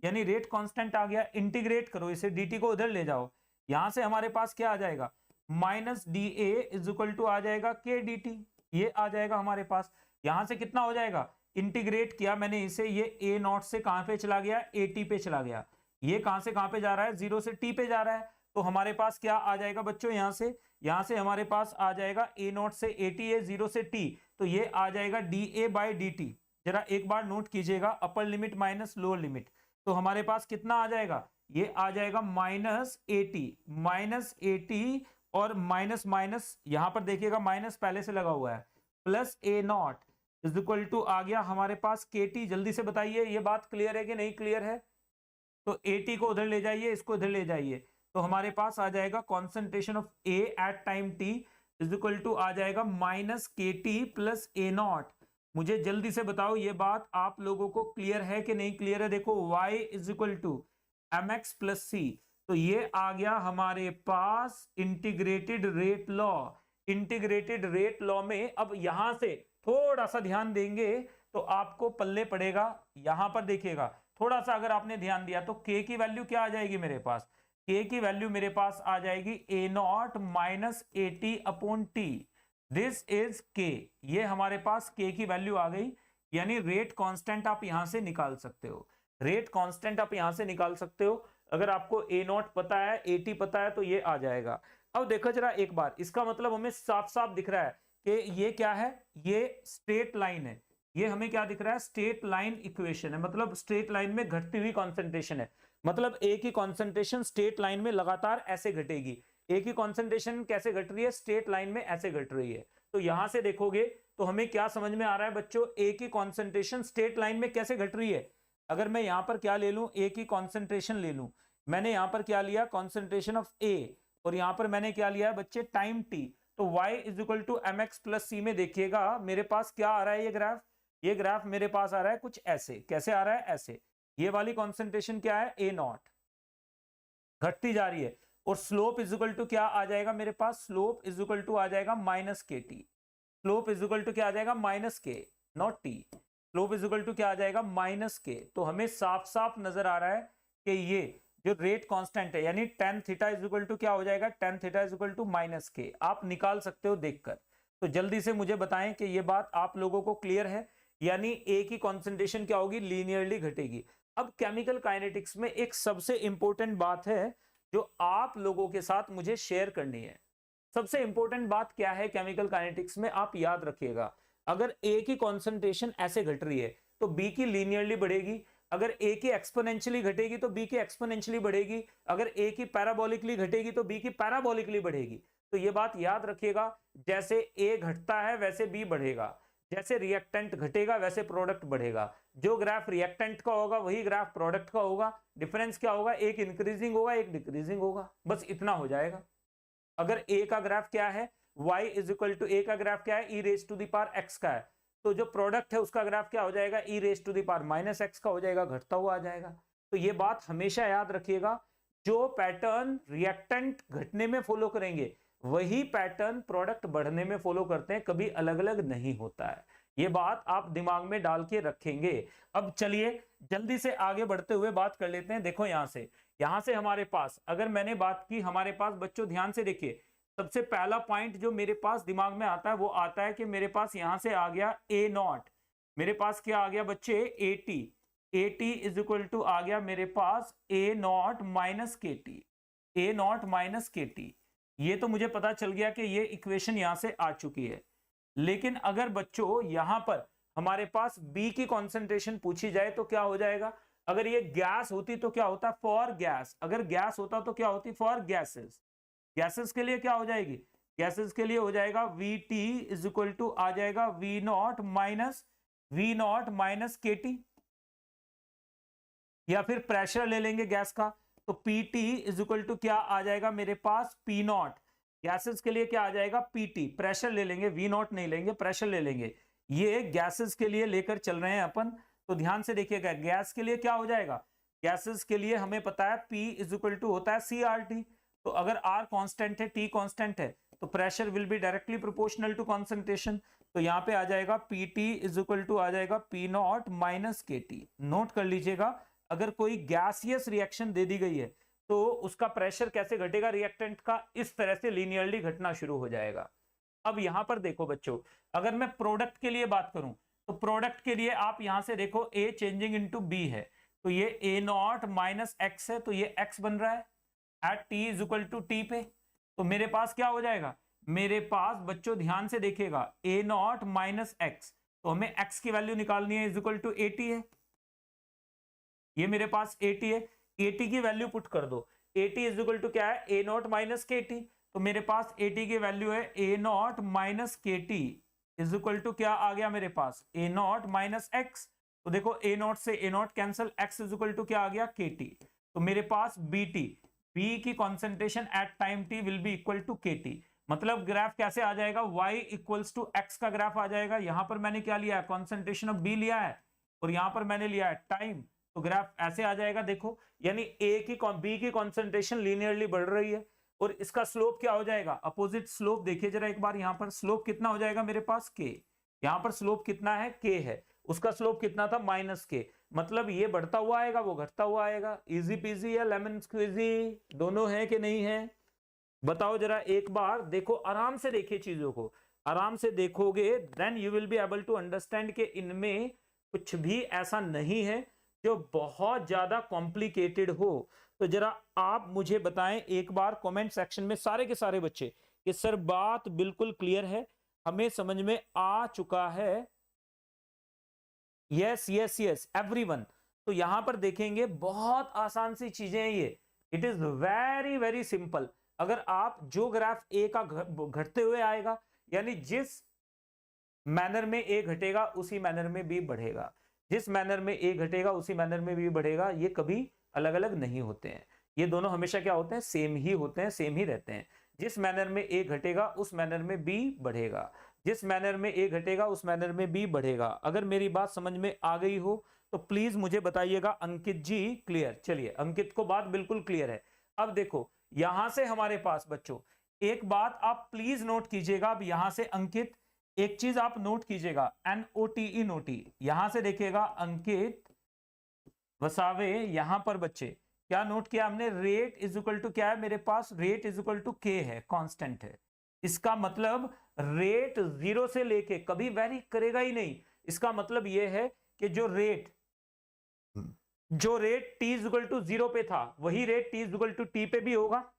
यानी रेट कांस्टेंट आ गया। इंटीग्रेट करो इसे, dt को उधर ले जाओ, यहां से हमारे पास क्या आ जाएगा, minus D A is equal to आ जाएगा के डी टी। ये आ जाएगा हमारे पास, यहां से कितना हो जाएगा, इंटीग्रेट किया मैंने इसे, ये ए नॉट से कहां पे चला गया, ए टी पे चला गया। ये कहां से कहां पे जा रहा है, 0 से t पे जा रहा है। तो हमारे पास क्या आ जाएगा बच्चों, यहां से हमारे पास आ जाएगा ए नॉट से ए टी, 0 से t, तो ये आ जाएगा D A by D T. जरा एक बार नोट कीजिएगा, upper limit minus lower limit, तो हमारे पास कितना आ जाएगा, ये आ जाएगा माइनस 80 और माइनस माइनस, यहां पर देखिएगा माइनस पहले से लगा हुआ है, plus A naught is equal to आ गया हमारे पास के टी। जल्दी से बताइए ये बात क्लियर है कि नहीं क्लियर है। तो ए टी को उधर ले जाइए, इसको इधर ले जाइए, तो हमारे पास आ जाएगा concentration of A at time T is equal to आ जाएगा minus K T plus A naught. मुझे जल्दी से बताओ ये बात आप लोगों को क्लियर है कि नहीं क्लियर है। देखो y is equal to M X plus C, तो ये आ गया हमारे पास integrated rate law. Integrated rate law में अब यहां से थोड़ा सा ध्यान देंगे तो आपको पल्ले पड़ेगा। यहां पर देखिएगा थोड़ा सा अगर आपने ध्यान दिया तो k की वैल्यू क्या आ जाएगी मेरे पास, k की वैल्यू मेरे पास आ जाएगी A naught minus A T upon T, this is k। ये हमारे पास k की वैल्यू आ गई, यानी रेट कांस्टेंट आप यहां से निकाल सकते हो, रेट कांस्टेंट आप यहां से निकाल सकते हो। अगर आपको ए नॉट पता है, ए टी पता है, तो ये आ जाएगा। अब देखो जरा एक बार, इसका मतलब हमें साफ साफ दिख रहा है कि ये क्या है, ये स्ट्रेट लाइन है। ये हमें क्या दिख रहा है, स्ट्रेट लाइन इक्वेशन है, मतलब स्ट्रेट लाइन में घटती हुई कॉन्सेंट्रेशन है। मतलब ए की कॉन्सेंट्रेशन स्ट्रेट लाइन में लगातार ऐसे घटेगी। ए की कॉन्सेंट्रेशन कैसे घट रही है, स्ट्रेट लाइन में ऐसे घट रही है। तो यहां से देखोगे तो हमें क्या समझ में आ रहा है बच्चों, ए की कॉन्सेंट्रेशन स्ट्रेट लाइन में कैसे घट रही है। अगर मैं यहां पर क्या ले लूं, ए की कॉन्सेंट्रेशन ले लूं, मैंने यहां पर क्या लिया, कॉन्सेंट्रेशन ऑफ ए, और यहां पर मैंने क्या लिया है बच्चे, टाइम टी। तो y is equal to M X plus C में देखिएगा मेरे पास क्या आ रहा है, ये ग्राफ मेरे पास आ रहा है कुछ ऐसे। कैसे आ रहा है, ऐसे। ये वाली कॉन्सेंट्रेशन क्या है, ए नॉट, घटती जा रही है, और स्लोप इज इक्वल टू क्या आ जाएगा मेरे पास, स्लोप इज इक्वल टू आ जाएगा minus K T. Slope is equal to क्या आ जाएगा, minus K, naught T. Slope is equal to क्या आ जाएगा, माइनस के। तो हमें साफ साफ नजर आ रहा है कि ये जो रेट कांस्टेंट है, यानी tan theta is equal to क्या हो जाएगा, tan theta is equal to minus K. आप निकाल सकते हो देखकर। तो जल्दी से मुझे बताएं कि ये बात आप लोगों को क्लियर है, यानी ए की कॉन्सेंट्रेशन क्या होगी, लीनियरली घटेगी। अब केमिकल काइनेटिक्स में एक सबसे इंपॉर्टेंट बात है जो आप लोगों के साथ मुझे शेयर करनी है। सबसे इंपॉर्टेंट बात क्या है केमिकल काइनेटिक्स में, आप याद रखिएगा। अगर ए की कॉन्सेंट्रेशन ऐसे घट रही है तो बी की लीनियरली बढ़ेगी। अगर ए की एक्सपोनेंशियली घटेगी तो बी की एक्सपोनेंशियली बढ़ेगी। अगर ए की पैराबोलिकली घटेगी तो बी की पैराबोलिकली बढ़ेगी। तो ये बात याद रखिएगा, जैसे ए घटता है वैसे बी बढ़ेगा, जैसे रिएक्टेंट घटेगा वैसे प्रोडक्ट बढ़ेगा। जो ग्राफ रिएक्टेंट का होगा वही ग्राफ प्रोडक्ट का होगा। डिफरेंस क्या होगा, एक इंक्रीजिंग होगा एक डिक्रीजिंग होगा, बस इतना हो जाएगा। अगर ए का ग्राफ क्या है, y is equal to, A का ग्राफ क्या है, e raise to the power x का है, तो जो प्रोडक्ट है उसका ग्राफ क्या हो जाएगा, e raise to the power minus x का हो जाएगा, घटता हुआ आ जाएगा। तो ये बात हमेशा याद रखिएगा, जो पैटर्न रिएक्टेंट घटने में फॉलो करेंगे वही पैटर्न प्रोडक्ट बढ़ने में फॉलो करते हैं, कभी अलग अलग नहीं होता है। ये बात आप दिमाग में डाल के रखेंगे। अब चलिए जल्दी से आगे बढ़ते हुए बात कर लेते हैं। देखो यहां से हमारे पास अगर मैंने बात की, हमारे पास बच्चों ध्यान से देखिए, सबसे पहला पॉइंट जो मेरे पास दिमाग में आता है वो आता है कि मेरे पास यहां से आ गया ए नॉट। मेरे पास क्या आ गया बच्चे, AT। AT is equal to आ गया मेरे पास A0 minus KT, A0 minus KT। ये तो मुझे पता चल गया कि ये इक्वेशन यहां से आ चुकी है। लेकिन अगर बच्चों यहां पर हमारे पास B की कॉन्सेंट्रेशन पूछी जाए तो क्या हो जाएगा? अगर ये गैस होती तो क्या होता? For gas. अगर गैस होता तो क्या होती? For gases. गैसेस के लिए क्या हो जाएगी? गैसेस के लिए हो जाएगा VT इज इक्वल टू आ जाएगा V0 माइनस KT। या फिर प्रेशर ले लेंगे गैस का, तो PT इज इक्वल टू क्या आ जाएगा मेरे पास? P0। गैसेस के लिए क्या आ जाएगा? PT। प्रेशर ले लेंगे, V0 नहीं लेंगे, प्रेशर ले लेंगे। ये गैसेस के लिए लेकर चल रहे हैं अपन, तो ध्यान से देखिएगा। गैस के लिए क्या हो जाएगा? गैसेस के लिए हमें पता है P इज इक्वल टू होता है CRT। तो अगर R कांस्टेंट है, T कांस्टेंट है, तो pressure will be directly proportional to concentration. तो यहाँ पे आ जाएगा PT इज इक्वल टू आ जाएगा P0 माइनस KT। नोट कर लीजिएगा, अगर कोई गैसियस रिएक्शन दे दी गई है तो उसका प्रेशर कैसे घटेगा? रिएक्टेंट का इस तरह से लीनियरली घटना शुरू हो जाएगा। अब यहां पर देखो बच्चों, अगर मैं प्रोडक्ट के लिए बात करूं तो प्रोडक्ट के लिए आप यहां से देखो A चेंजिंग इनटू B है, तो ये A0 माइनस X है, तो ये X बन रहा है at T is equal to T पे। तो मेरे पास क्या हो जाएगा? मेरे पास बच्चों ध्यान से देखिएगा A0 माइनस X, तो हमें X की वैल्यू निकालनी है, इज इक्वल टू AT है। ये मेरे पास AT है, AT की वैल्यू पुट कर दो। AT इज इक्वल टू क्या है? A0 minus KT। तो मेरे पास AT की वैल्यू है A0 minus KT is equal to क्या आ गया मेरे पास? A0 minus X। तो देखो A0 से A0 cancel, X is equal to क्या आ गया? KT। तो मेरे पास BT, B की concentration at time T will be equal to KT। मतलब ग्राफ कैसे आ जाएगा? Y इक्वल्स टू X का ग्राफ आ जाएगा। यहां पर मैंने क्या लिया है? कॉन्सेंट्रेशन ऑफ B लिया है, और यहां पर मैंने लिया है टाइम, तो ग्राफ ऐसे आ जाएगा। देखो, यानी B की कॉन्सेंट्रेशन लीनियरली बढ़ रही है, और इसका स्लोप क्या हो जाएगा? Opposite slope. देखिए जरा एक बार, यहां पर स्लोप कितना हो जाएगा मेरे पास? K। यहां पर स्लोप कितना है? K है। उसका स्लोप कितना था? Minus K। मतलब ये बढ़ता हुआ आएगा, वो घटता हुआ आएगा। इजी पीजी या लेमन स्क्वीजी, दोनों है कि नहीं है? बताओ जरा एक बार। देखो आराम से देखिए चीजों को, आराम से देखोगे then you will be able to understand कि इनमें कुछ भी ऐसा नहीं है जो बहुत ज्यादा कॉम्प्लिकेटेड हो। तो जरा आप मुझे बताएं एक बार कमेंट सेक्शन में सारे के सारे बच्चे कि सर बात बिल्कुल क्लियर है, हमें समझ में आ चुका है। Yes yes yes everyone. तो यहां पर देखेंगे बहुत आसान सी चीजें हैं ये, it is very very simple. अगर आप जो ग्राफ ए का घटते हुए आएगा, यानी जिस मैनर में ए घटेगा उसी मैनर में बी बढ़ेगा, जिस मैनर में ए घटेगा उसी मैनर में बी बढ़ेगा। ये कभी अलग अलग नहीं होते हैं, ये दोनों हमेशा क्या होते हैं? सेम ही होते हैं, सेम ही रहते हैं। जिस मैनर में ए घटेगा उस मैनर में बी बढ़ेगा, जिस मैनर में ए घटेगा उस मैनर में बी बढ़ेगा। अगर मेरी बात समझ में आ गई हो तो प्लीज मुझे बताइएगा। अंकित जी क्लियर? चलिए, अंकित को बात बिल्कुल क्लियर है। अब देखो यहां से हमारे पास बच्चों एक बात आप प्लीज नोट कीजिएगा। अब यहां से अंकित एक चीज आप नोट कीजिएगा, NOTE नोटी। यहां से देखिएगा अंकित वसावे, यहां पर बच्चे क्या नोट किया हमने? रेट इज इक्वल टू क्या है मेरे पास? Rate is equal to K है, कांस्टेंट है। इसका मतलब रेट 0 से लेके कभी वेरी करेगा ही नहीं। इसका मतलब यह है कि जो rate T is equal to 0 पे था, वही rate T is equal to T पे भी होगा।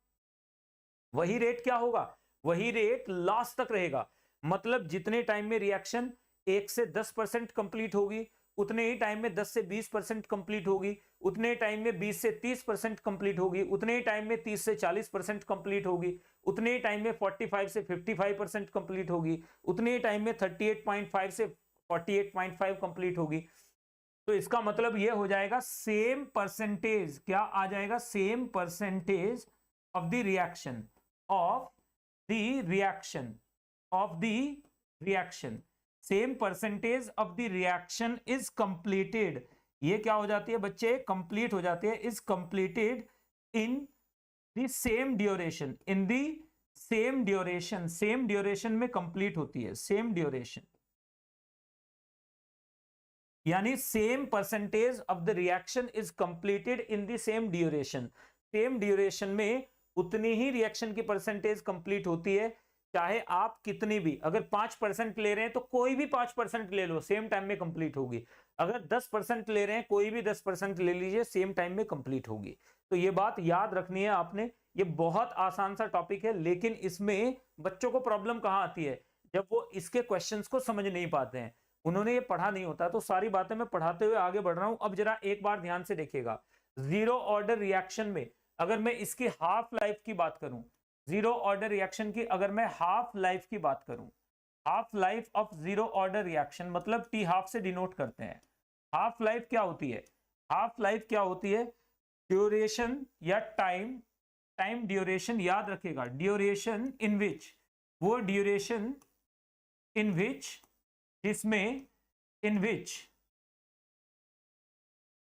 वही रेट क्या होगा? वही रेट लास्ट तक रहेगा। मतलब जितने टाइम में रिएक्शन 1 से 10% कंप्लीट होगी, उतने ही टाइम में 10 से 20% कंप्लीट होगी, उतने टाइम में 20 से 30% कंप्लीट होगी, उतने ही टाइम में 30 से 40% कंप्लीट होगी, उतने ही टाइम में 45 से 55% कंप्लीट होगी, उतने ही टाइम में 38.5 से 48.5 कंप्लीट होगी। तो इसका मतलब यह हो जाएगा सेम परसेंटेज, क्या आ जाएगा? Same percentage of the reaction same percentage of the reaction is completed. ये क्या हो जाती है बच्चे? कंप्लीट हो जाती है, is completed in the same duration, in the same duration. Same duration में कंप्लीट होती है, सेम ड्यूरेशन, यानी same percentage of the reaction is completed in the same duration. Same duration में उतनी ही रिएक्शन की परसेंटेज कंप्लीट होती है चाहे आप कितनी भी, अगर 5% ले रहे हैं तो कोई भी 5% ले लो, सेम टाइम में कंप्लीट होगी। अगर 10% ले रहे हैं, कोई भी 10% ले लीजिए, सेम टाइम में कंप्लीट होगी। तो ये बात याद रखनी है आपने। ये बहुत आसान सा टॉपिक है, लेकिन इसमें बच्चों को प्रॉब्लम कहां आती है, जब वो इसके क्वेश्चंस को समझ नहीं पाते हैं, उन्होंने ये पढ़ा नहीं होता। तो सारी बातें मैं पढ़ाते हुए आगे बढ़ रहा हूं। अब जरा एक बार ध्यान से देखिएगा, जीरो ऑर्डर रिएक्शन में अगर मैं इसकी हाफ लाइफ की बात करूं, जीरो ऑर्डर रिएक्शन की अगर मैं हाफ लाइफ की बात करूं, half life of zero order reaction मतलब टी हाफ से डिनोट करते हैं। हाफ लाइफ क्या होती है? हाफ लाइफ क्या होती है? ड्यूरेशन या टाइम, टाइम ड्यूरेशन याद रखेगा, ड्यूरेशन इन विच, वो ड्यूरेशन इन विच जिसमें, इन विच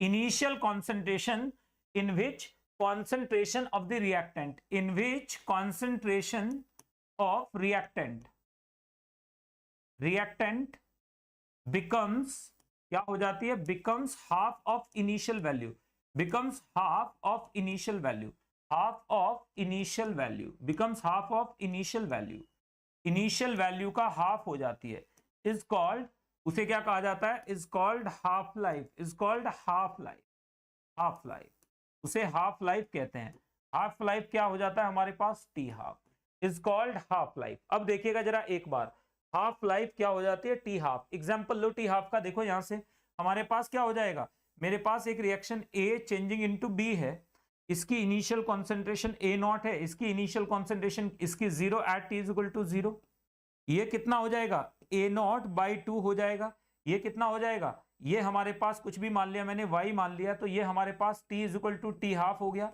initial concentration, in which concentration of the reactant, in which concentration of reactant becomes, क्या हो जाती है? becomes half of initial value, becomes half of initial value, half of initial value, becomes half of initial value, initial value का half हो जाती है, is called, उसे क्या कहा जाता है? Is called half life, is called half life, half life, उसे हाफ लाइफ कहते हैं। हाफ लाइफ क्या हो जाता है हमारे पास? T half, is called half life. अब देखिएगा जरा एक बार, हाफ लाइफ क्या हो जाती है? T half. एग्जांपल लो टी हाफ का, देखो यहां से हमारे पास क्या हो जाएगा, मेरे पास एक reaction A changing into B है, इसकी इनिशियल कॉन्सेंट्रेशन ए नॉट है, इसकी इनिशियल कॉन्सेंट्रेशन इसकी 0 at T is equal to 0, ये कितना हो जाएगा? ए नॉट बाई 2 हो जाएगा। ये कितना हो जाएगा? ये हमारे पास कुछ भी मान लिया मैंने, y मान लिया, तो ये हमारे पास t is equal to T half हो गया।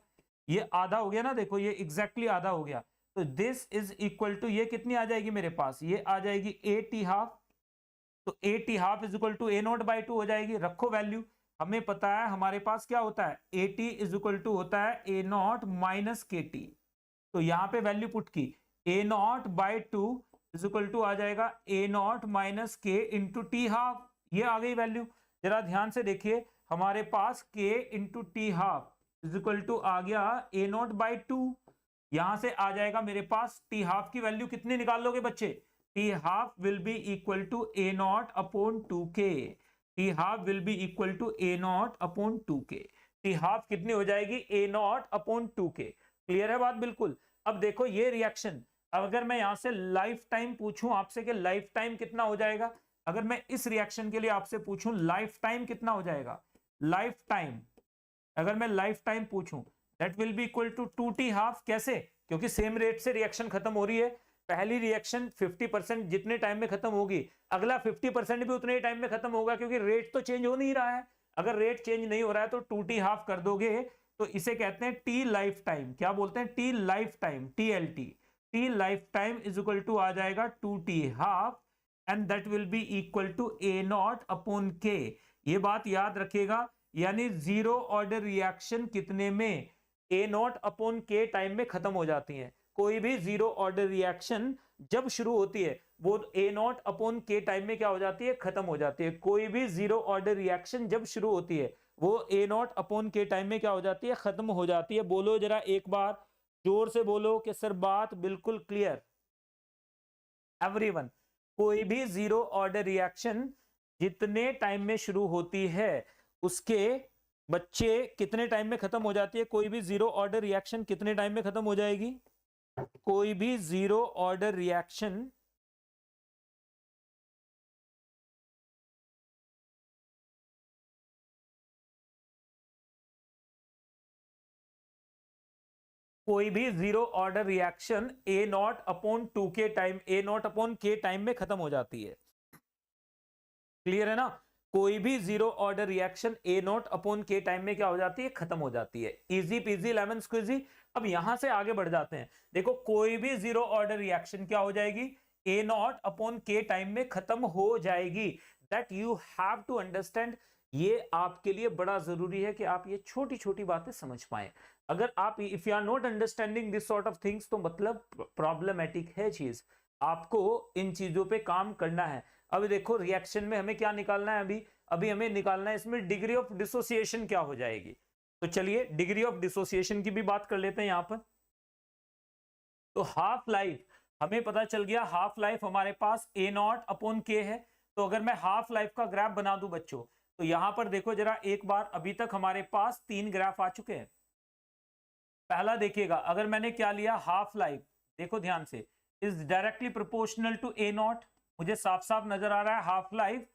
ये आधा हो गया ना, देखो ये एग्जैक्टली आधा हो गया। तो दिस इज इक्वल टू, ये कितनी आ जाएगी मेरे पास? ये आ जाएगी ए टी हाफ। तो A T half is equal to A naught by 2 हो जाएगी। रखो वैल्यू, हमें पता है हमारे पास क्या होता है, A T is equal to होता है A naught minus K T. तो यहां पे वैल्यू पुट की, A naught by 2 is equal to आ जाएगा ए naught minus K into T half. ये आ गई वैल्यू। जरा ध्यान से देखिए, हमारे पास K into T half is equal to आ गया ए नॉट बाई 2। यहां से आ जाएगा मेरे पास टी हाफ की वैल्यू कितनी निकाल लोगे बच्चे? T half will be equal to A naught upon 2k, T half will be equal to A naught upon 2k। T half कितनी हो जाएगी? A naught upon 2k। Clear है बात? बिल्कुल। अब देखो ये रिएक्शन, अगर मैं यहां से लाइफ टाइम पूछूं आपसे कि लाइफ टाइम कितना हो जाएगा, अगर मैं इस रिएक्शन के लिए आपसे पूछूं लाइफ टाइम कितना हो जाएगा, लाइफ टाइम, अगर मैं लाइफ टाइम पूछूं, that will be equal to 2t half. कैसे? क्योंकि सेम रेट से रिएक्शन खत्म हो रही है। पहली रिएक्शन 50% जितने टाइम में खत्म होगी, अगला 50% भी उतने ही टाइम में खत्म होगा, क्योंकि रेट तो चेंज हो नहीं रहा है। अगर रेट चेंज नहीं हो रहा है तो 2t हाफ कर दोगे, तो इसे कहते हैं टी लाइफ टाइम। क्या बोलते हैं? T life time, TLT। T life time is equal to आ जाएगा 2t half, and that will be equal to A naught upon K. ये बात याद रखिएगा, यानी जीरो ऑर्डर रिएक्शन कितने में? ए नॉट अपॉन के टाइम में खत्म हो जाती है। कोई भी जीरो ऑर्डर रिएक्शन जब शुरू होती है वो ए नॉट अपॉन के टाइम में क्या हो जाती है? खत्म हो जाती है। कोई भी जीरो ऑर्डर रिएक्शन जब शुरू होती है वो ए नॉट अपॉन के टाइम में क्या हो जाती है? खत्म हो जाती है। बोलो जरा एक बार, जोर से बोलो कि सर बात बिल्कुल क्लियर। एवरीवन, कोई भी जीरो ऑर्डर रिएक्शन जितने टाइम में शुरू होती है उसके बच्चे कितने टाइम में खत्म हो जाती है? कोई भी जीरो ऑर्डर रिएक्शन कितने टाइम में खत्म हो जाएगी? कोई भी जीरो ऑर्डर रिएक्शन कोई भी zero order reaction A naught upon 2k time, A naught upon K time में खत्म हो जाती है। क्लियर है ना? कोई भी zero order reaction A naught upon K time में क्या हो जाती है? खत्म हो जाती है। Easy peasy lemon squeezy. अब यहां से आगे बढ़ जाते हैं। देखो कोई भी जीरो ऑर्डर रिएक्शन क्या हो जाएगी? A naught upon K time में खत्म हो जाएगी। That you have to understand. ये आपके लिए बड़ा जरूरी है कि आप ये छोटी छोटी बातें समझ पाए। अगर आप if you are not understanding this sort of things, तो मतलब प्रॉब्लमेटिक है चीज। आपको इन चीजों पे काम करना है। अभी देखो रिएक्शन में हमें क्या निकालना है? अभी हमें निकालना है इसमें डिग्री ऑफ डिसोसिएशन क्या हो जाएगी। तो चलिए डिग्री ऑफ डिसोसिएशन की भी बात कर लेते हैं यहां पर। तो हाफ लाइफ हमें पता चल गया हाफ लाइफ हमारे पास ए नॉट अपॉन के है। तो अगर मैं हाफ लाइफ का ग्राफ बना दूं बच्चों, तो यहां पर देखो जरा एक बार, अभी तक हमारे पास 3 ग्राफ आ चुके हैं। पहला देखिएगा, अगर मैंने क्या लिया, हाफ लाइफ, देखो ध्यान से, is directly proportional to A naught. मुझे साफ साफ नजर आ रहा है half life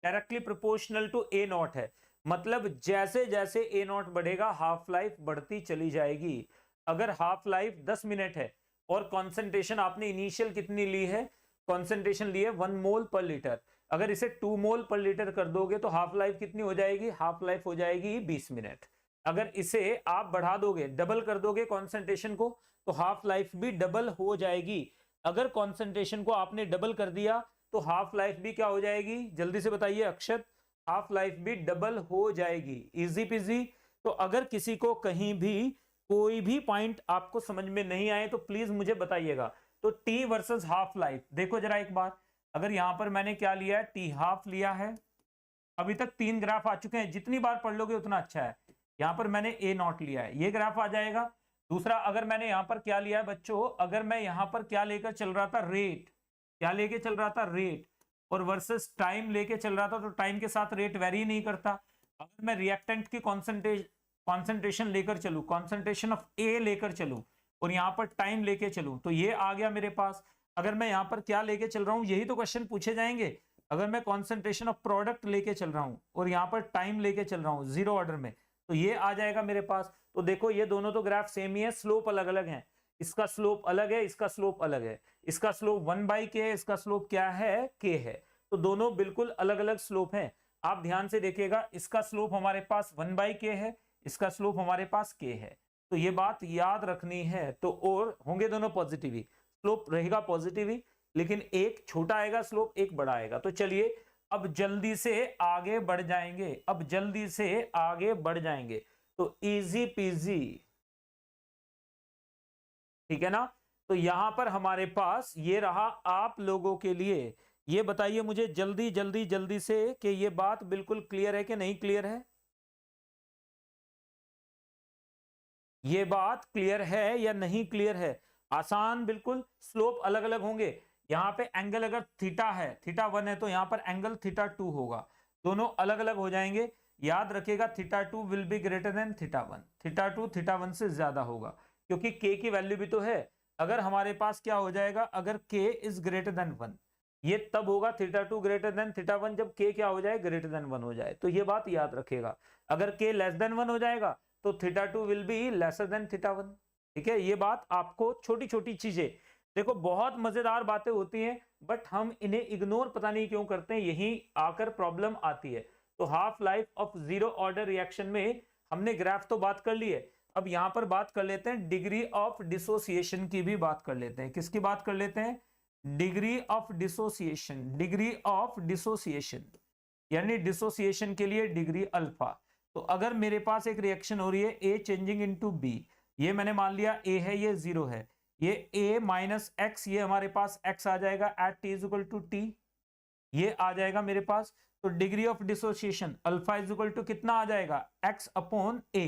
directly proportional to A naught है, मतलब जैसे जैसे ए नॉट बढ़ेगा हाफ लाइफ बढ़ती चली जाएगी। अगर हाफ लाइफ 10 मिनट है और कॉन्सेंट्रेशन आपने इनिशियल कितनी ली है, कॉन्सेंट्रेशन ली है 1 मोल पर लीटर, अगर इसे 2 मोल पर लीटर कर दोगे तो हाफ लाइफ कितनी हो जाएगी, हाफ लाइफ हो जाएगी 20 मिनट। अगर इसे आप बढ़ा दोगे, डबल कर दोगे कॉन्सेंट्रेशन को, तो हाफ लाइफ भी डबल हो जाएगी। अगर कॉन्सेंट्रेशन को आपने डबल कर दिया तो हाफ लाइफ भी क्या हो जाएगी, जल्दी से बताइए अक्षत, हाफ लाइफ भी डबल हो जाएगी। Easy PG. तो अगर किसी को कहीं भी कोई भी पॉइंट आपको समझ में नहीं आए तो प्लीज मुझे बताइएगा। तो टी वर्सेस हाफ लाइफ देखो जरा एक बार, अगर यहां पर मैंने क्या लिया है, टी हाफ लिया है। अभी तक 3 ग्राफ आ चुके हैं, जितनी बार पढ़ लोगे उतना अच्छा है। यहां पर मैंने ए नॉट लिया है, ये ग्राफ आ जाएगा। दूसरा, अगर मैंने यहां पर क्या लिया है बच्चों, अगर मैं यहां पर क्या लेकर चल रहा था, रेट, क्या लेके चल रहा था, रेट, और वर्सेस टाइम लेके चल रहा था, तो टाइम के साथ रेट वेरी नहीं करता। अगर मैं रिएक्टेंट की कॉन्सेंट्रेशन लेकर चलूं, कॉन्सेंट्रेशन ऑफ ए लेकर चलूं, और यहां पर टाइम लेके चलूं, तो ये आ गया मेरे पास। अगर मैं यहां पर क्या लेके चल रहा हूं, यही तो क्वेश्चन पूछे जाएंगे। अगर मैं कॉन्सेंट्रेशन ऑफ प्रोडक्ट लेके चल रहा हूं और यहां पर टाइम लेके चल रहा हूं जीरो ऑर्डर में, तो ये आ जाएगा मेरे पास। तो देखो ये दोनों तो ग्राफ सेम ही है, स्लोप अलग अलग है। इसका स्लोप अलग है, इसका स्लोप अलग है। इसका स्लोप 1/k है, इसका स्लोप क्या है, k है। तो दोनों बिल्कुल अलग अलग स्लोप हैं। आप ध्यान से देखिएगा, इसका स्लोप हमारे पास 1/k है, इसका स्लोप हमारे पास k है। तो ये बात याद रखनी है। तो और होंगे दोनों पॉजिटिव ही, स्लोप रहेगा पॉजिटिव ही, लेकिन एक छोटा आएगा स्लोप, एक बड़ा आएगा। तो चलिए अब जल्दी से आगे बढ़ जाएंगे, अब जल्दी से आगे बढ़ जाएंगे। तो इजी पीजी, ठीक है ना। तो यहां पर हमारे पास ये रहा आप लोगों के लिए। ये बताइए मुझे जल्दी जल्दी जल्दी से कि ये बात बिल्कुल क्लियर है कि नहीं क्लियर है, ये बात क्लियर है या नहीं क्लियर है। आसान बिल्कुल, स्लोप अलग अलग होंगे। यहां पे एंगल अगर थीटा है, थीटा 1 है, तो यहां पर एंगल थीटा 2 होगा। दोनों अलग अलग हो जाएंगे। याद रखिएगा theta 2 will be greater than theta 1, theta 2 theta 1 से ज्यादा होगा, क्योंकि k की वैल्यू भी तो है। अगर हमारे पास क्या हो जाएगा, अगर k इज ग्रेटर देन 1, ये तब होगा थीटा 2 ग्रेटर देन थीटा 1 जब k क्या हो जाए, ग्रेटर देन 1 हो जाए। तो ये बात याद रखिएगा। अगर k लेस देन 1 हो जाएगा तो theta 2 will be lesser than theta 1। ठीक है, ये बात आपको, छोटी छोटी चीजें देखो, बहुत मजेदार बातें होती हैं, बट हम इन्हें इग्नोर पता नहीं क्यों करते हैं, यही आकर प्रॉब्लम आती है। तो half life of zero order reaction में हमने ग्राफ तो बात कर ली है। अब यहां पर बात कर लेते हैं डिग्री ऑफ डिसोसिएशन की भी बात कर लेते हैं। किसकी बात कर लेते हैं, degree of dissociation, degree of dissociation, यानी डिसोसिएशन के लिए डिग्री अल्फा। तो अगर मेरे पास एक रिएक्शन हो रही है ए चेंजिंग इनटू बी, ये मैंने मान लिया ए है, ये 0 है, ये a माइनस एक्स, ये हमारे पास x आ जाएगा at t is equal to T, ये आ जाएगा मेरे पास। तो degree of dissociation alpha is equal to कितना आ जाएगा, x upon a।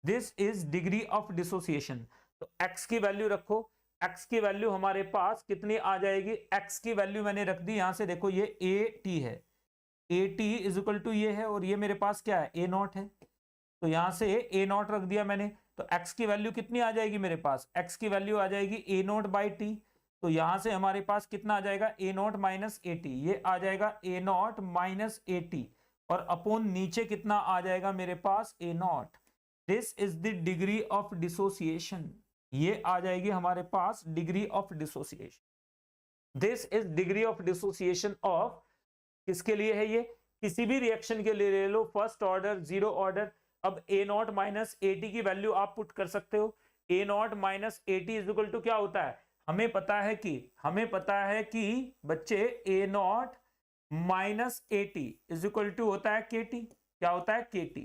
This is degree of dissociation. तो x की वैल्यू रखो, x की वैल्यू हमारे पास कितनी आ जाएगी, x की वैल्यू मैंने रख दी यहां से, देखो ये a t है, a t is equal to ये है, और ये मेरे पास क्या है, a नॉट है। तो यहां से a नॉट रख दिया मैंने। तो x की वैल्यू कितनी आ जाएगी मेरे पास, x की वैल्यू आ जाएगी a नॉट बाई टी। तो यहां से हमारे पास कितना आ जाएगा, a naught minus A T, ये आ जाएगा a naught minus A T, और अपोन नीचे कितना आ जाएगा मेरे पास, a naught. This is the degree of dissociation, ये आ जाएगी हमारे पास degree of dissociation. This is degree of dissociation of, किसके लिए है ये, किसी भी रिएक्शन के लिए ले लो, फर्स्ट ऑर्डर, जीरो ऑर्डर। अब a naught minus A T की वैल्यू आप पुट कर सकते हो। a naught minus A T is equal to क्या होता है, हमें पता है कि बच्चे a naught minus A T is equal to होता है के टी। क्या होता है, के टी,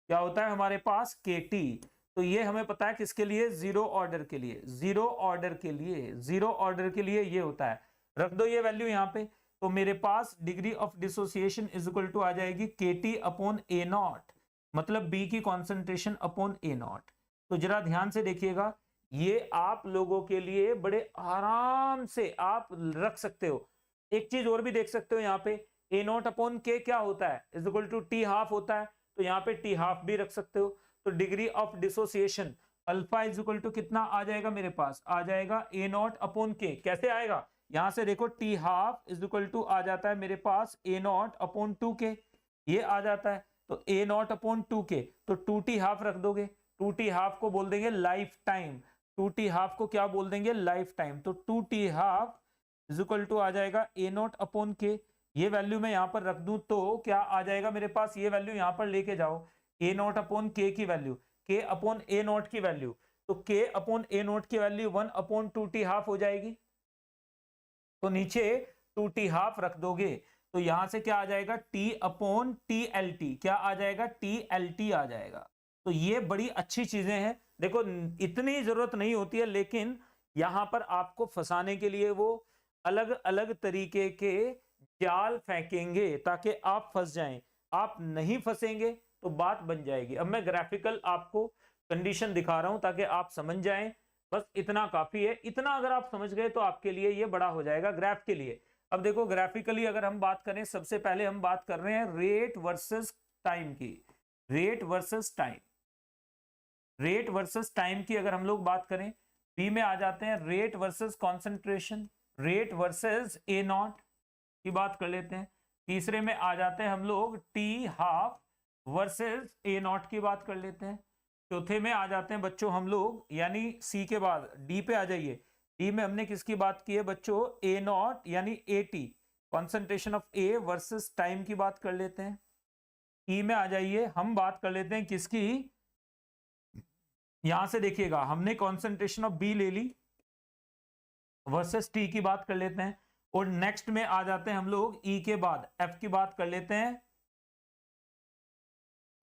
क्या होता है हमारे पास, के टी। तो ये हमें पता है किसके लिए, जीरो ऑर्डर के लिए, जीरो ऑर्डर के लिए, जीरो ऑर्डर के लिए ये होता है। रख दो ये वैल्यू यहाँ पे। तो मेरे पास degree of dissociation is equal to आ जाएगी K T upon A naught, मतलब बी की कॉन्सेंट्रेशन अपॉन ए नॉट। तो जरा ध्यान से देखिएगा, ये आप लोगों के लिए बड़े आराम से आप रख सकते हो। एक चीज और भी देख सकते हो यहाँ पे, ए नॉट अपॉन के क्या होता है, is equal to T half होता है, तो यहाँ पे टी हाफ भी रख सकते हो। तो degree of dissociation alpha is equal to कितना आ जाएगा मेरे पास, आ जाएगा ए नॉट अपॉन के। कैसे आएगा, यहां से देखो t half is equal to आ जाता है मेरे पास ए नॉट अपॉन टू के, ये आ जाता है। तो ए नॉट अपॉन टू के, तो टू टी हाफ रख दोगे, टू टी हाफ को बोल देंगे lifetime, two T half को क्या बोल देंगे, लाइफ टाइम। तो two T half is equal to आ जाएगा ए नॉट अपॉन के। ये वैल्यू मैं यहां पर रख दूं तो क्या आ जाएगा मेरे पास, ये वैल्यू यहां पर लेके जाओ, ए नॉट अपॉन के की वैल्यू, के अपॉन ए नॉट की वैल्यू, तो के अपॉन ए नॉट की value 1 upon two T half हो जाएगी। तो नीचे टू टी हाफ रख दोगे तो यहां से क्या आ जाएगा, T upon T L T, क्या आ जाएगा, टी एल टी आ जाएगा। तो ये बड़ी अच्छी चीजें हैं। देखो इतनी जरूरत नहीं होती है, लेकिन यहां पर आपको फंसाने के लिए वो अलग अलग तरीके के जाल फेंकेंगे ताकि आप फंस जाएं। आप नहीं फंसेंगे तो बात बन जाएगी। अब मैं ग्राफिकल आपको कंडीशन दिखा रहा हूं ताकि आप समझ जाएं, बस इतना काफी है। इतना अगर आप समझ गए तो आपके लिए ये बड़ा हो जाएगा ग्राफ के लिए। अब देखो ग्राफिकली अगर हम बात करें, सबसे पहले हम बात कर रहे हैं रेट वर्सेस टाइम की, rate versus time, rate versus time की अगर हम लोग बात करें, बी में आ जाते हैं rate versus concentration, rate versus a naught की बात कर लेते हैं। तीसरे में आ जाते हैं हम लोग T half versus a naught की बात कर लेते हैं। चौथे में आ जाते हैं बच्चों हम लोग, यानी सी के बाद डी पे आ जाइए। डी में हमने किसकी बात की है बच्चों, ए नॉट यानी A T, concentration of A versus time की बात कर लेते हैं। ई में आ जाइए, हम बात कर लेते हैं किसकी, यहां से देखिएगा हमने कॉन्सेंट्रेशन ऑफ बी ले ली वर्सेस टी की बात कर लेते हैं। और नेक्स्ट में आ जाते हैं हम लोग ई के बाद एफ की बात कर लेते हैं,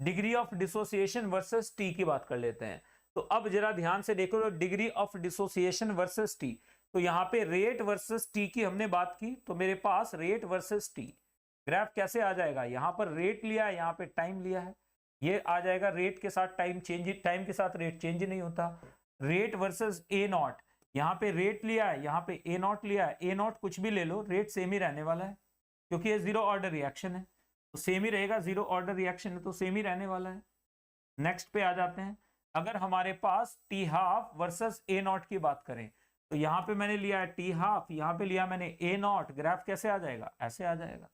degree of dissociation versus T की बात कर लेते हैं। तो अब जरा ध्यान से देखो, degree of dissociation versus T, तो यहाँ पे रेट वर्सेस टी की हमने बात की, तो मेरे पास रेट वर्सेस टी ग्राफ कैसे आ जाएगा, यहाँ पर रेट लिया है, यहाँ पे टाइम लिया है, ये आ जाएगा रेट के साथ टाइम चेंज, टाइम के साथ रेट चेंज नहीं होता। रेट वर्सेस ए नॉट, यहाँ पे रेट लिया है, यहाँ पे ए नॉट लिया है, ए नॉट कुछ भी ले लो रेट सेम ही रहने वाला है क्योंकि ये जीरो ऑर्डर रिएक्शन है, तो सेम ही रहेगा, जीरो ऑर्डर रिएक्शन है तो सेम ही रहने वाला है। नेक्स्ट पे आ जाते हैं, अगर हमारे पास T half versus a naught की बात करें, तो यहाँ पे मैंने लिया है टी हाफ, यहाँ पे लिया मैंने ए नॉट, ग्राफ कैसे आ जाएगा, ऐसे आ जाएगा।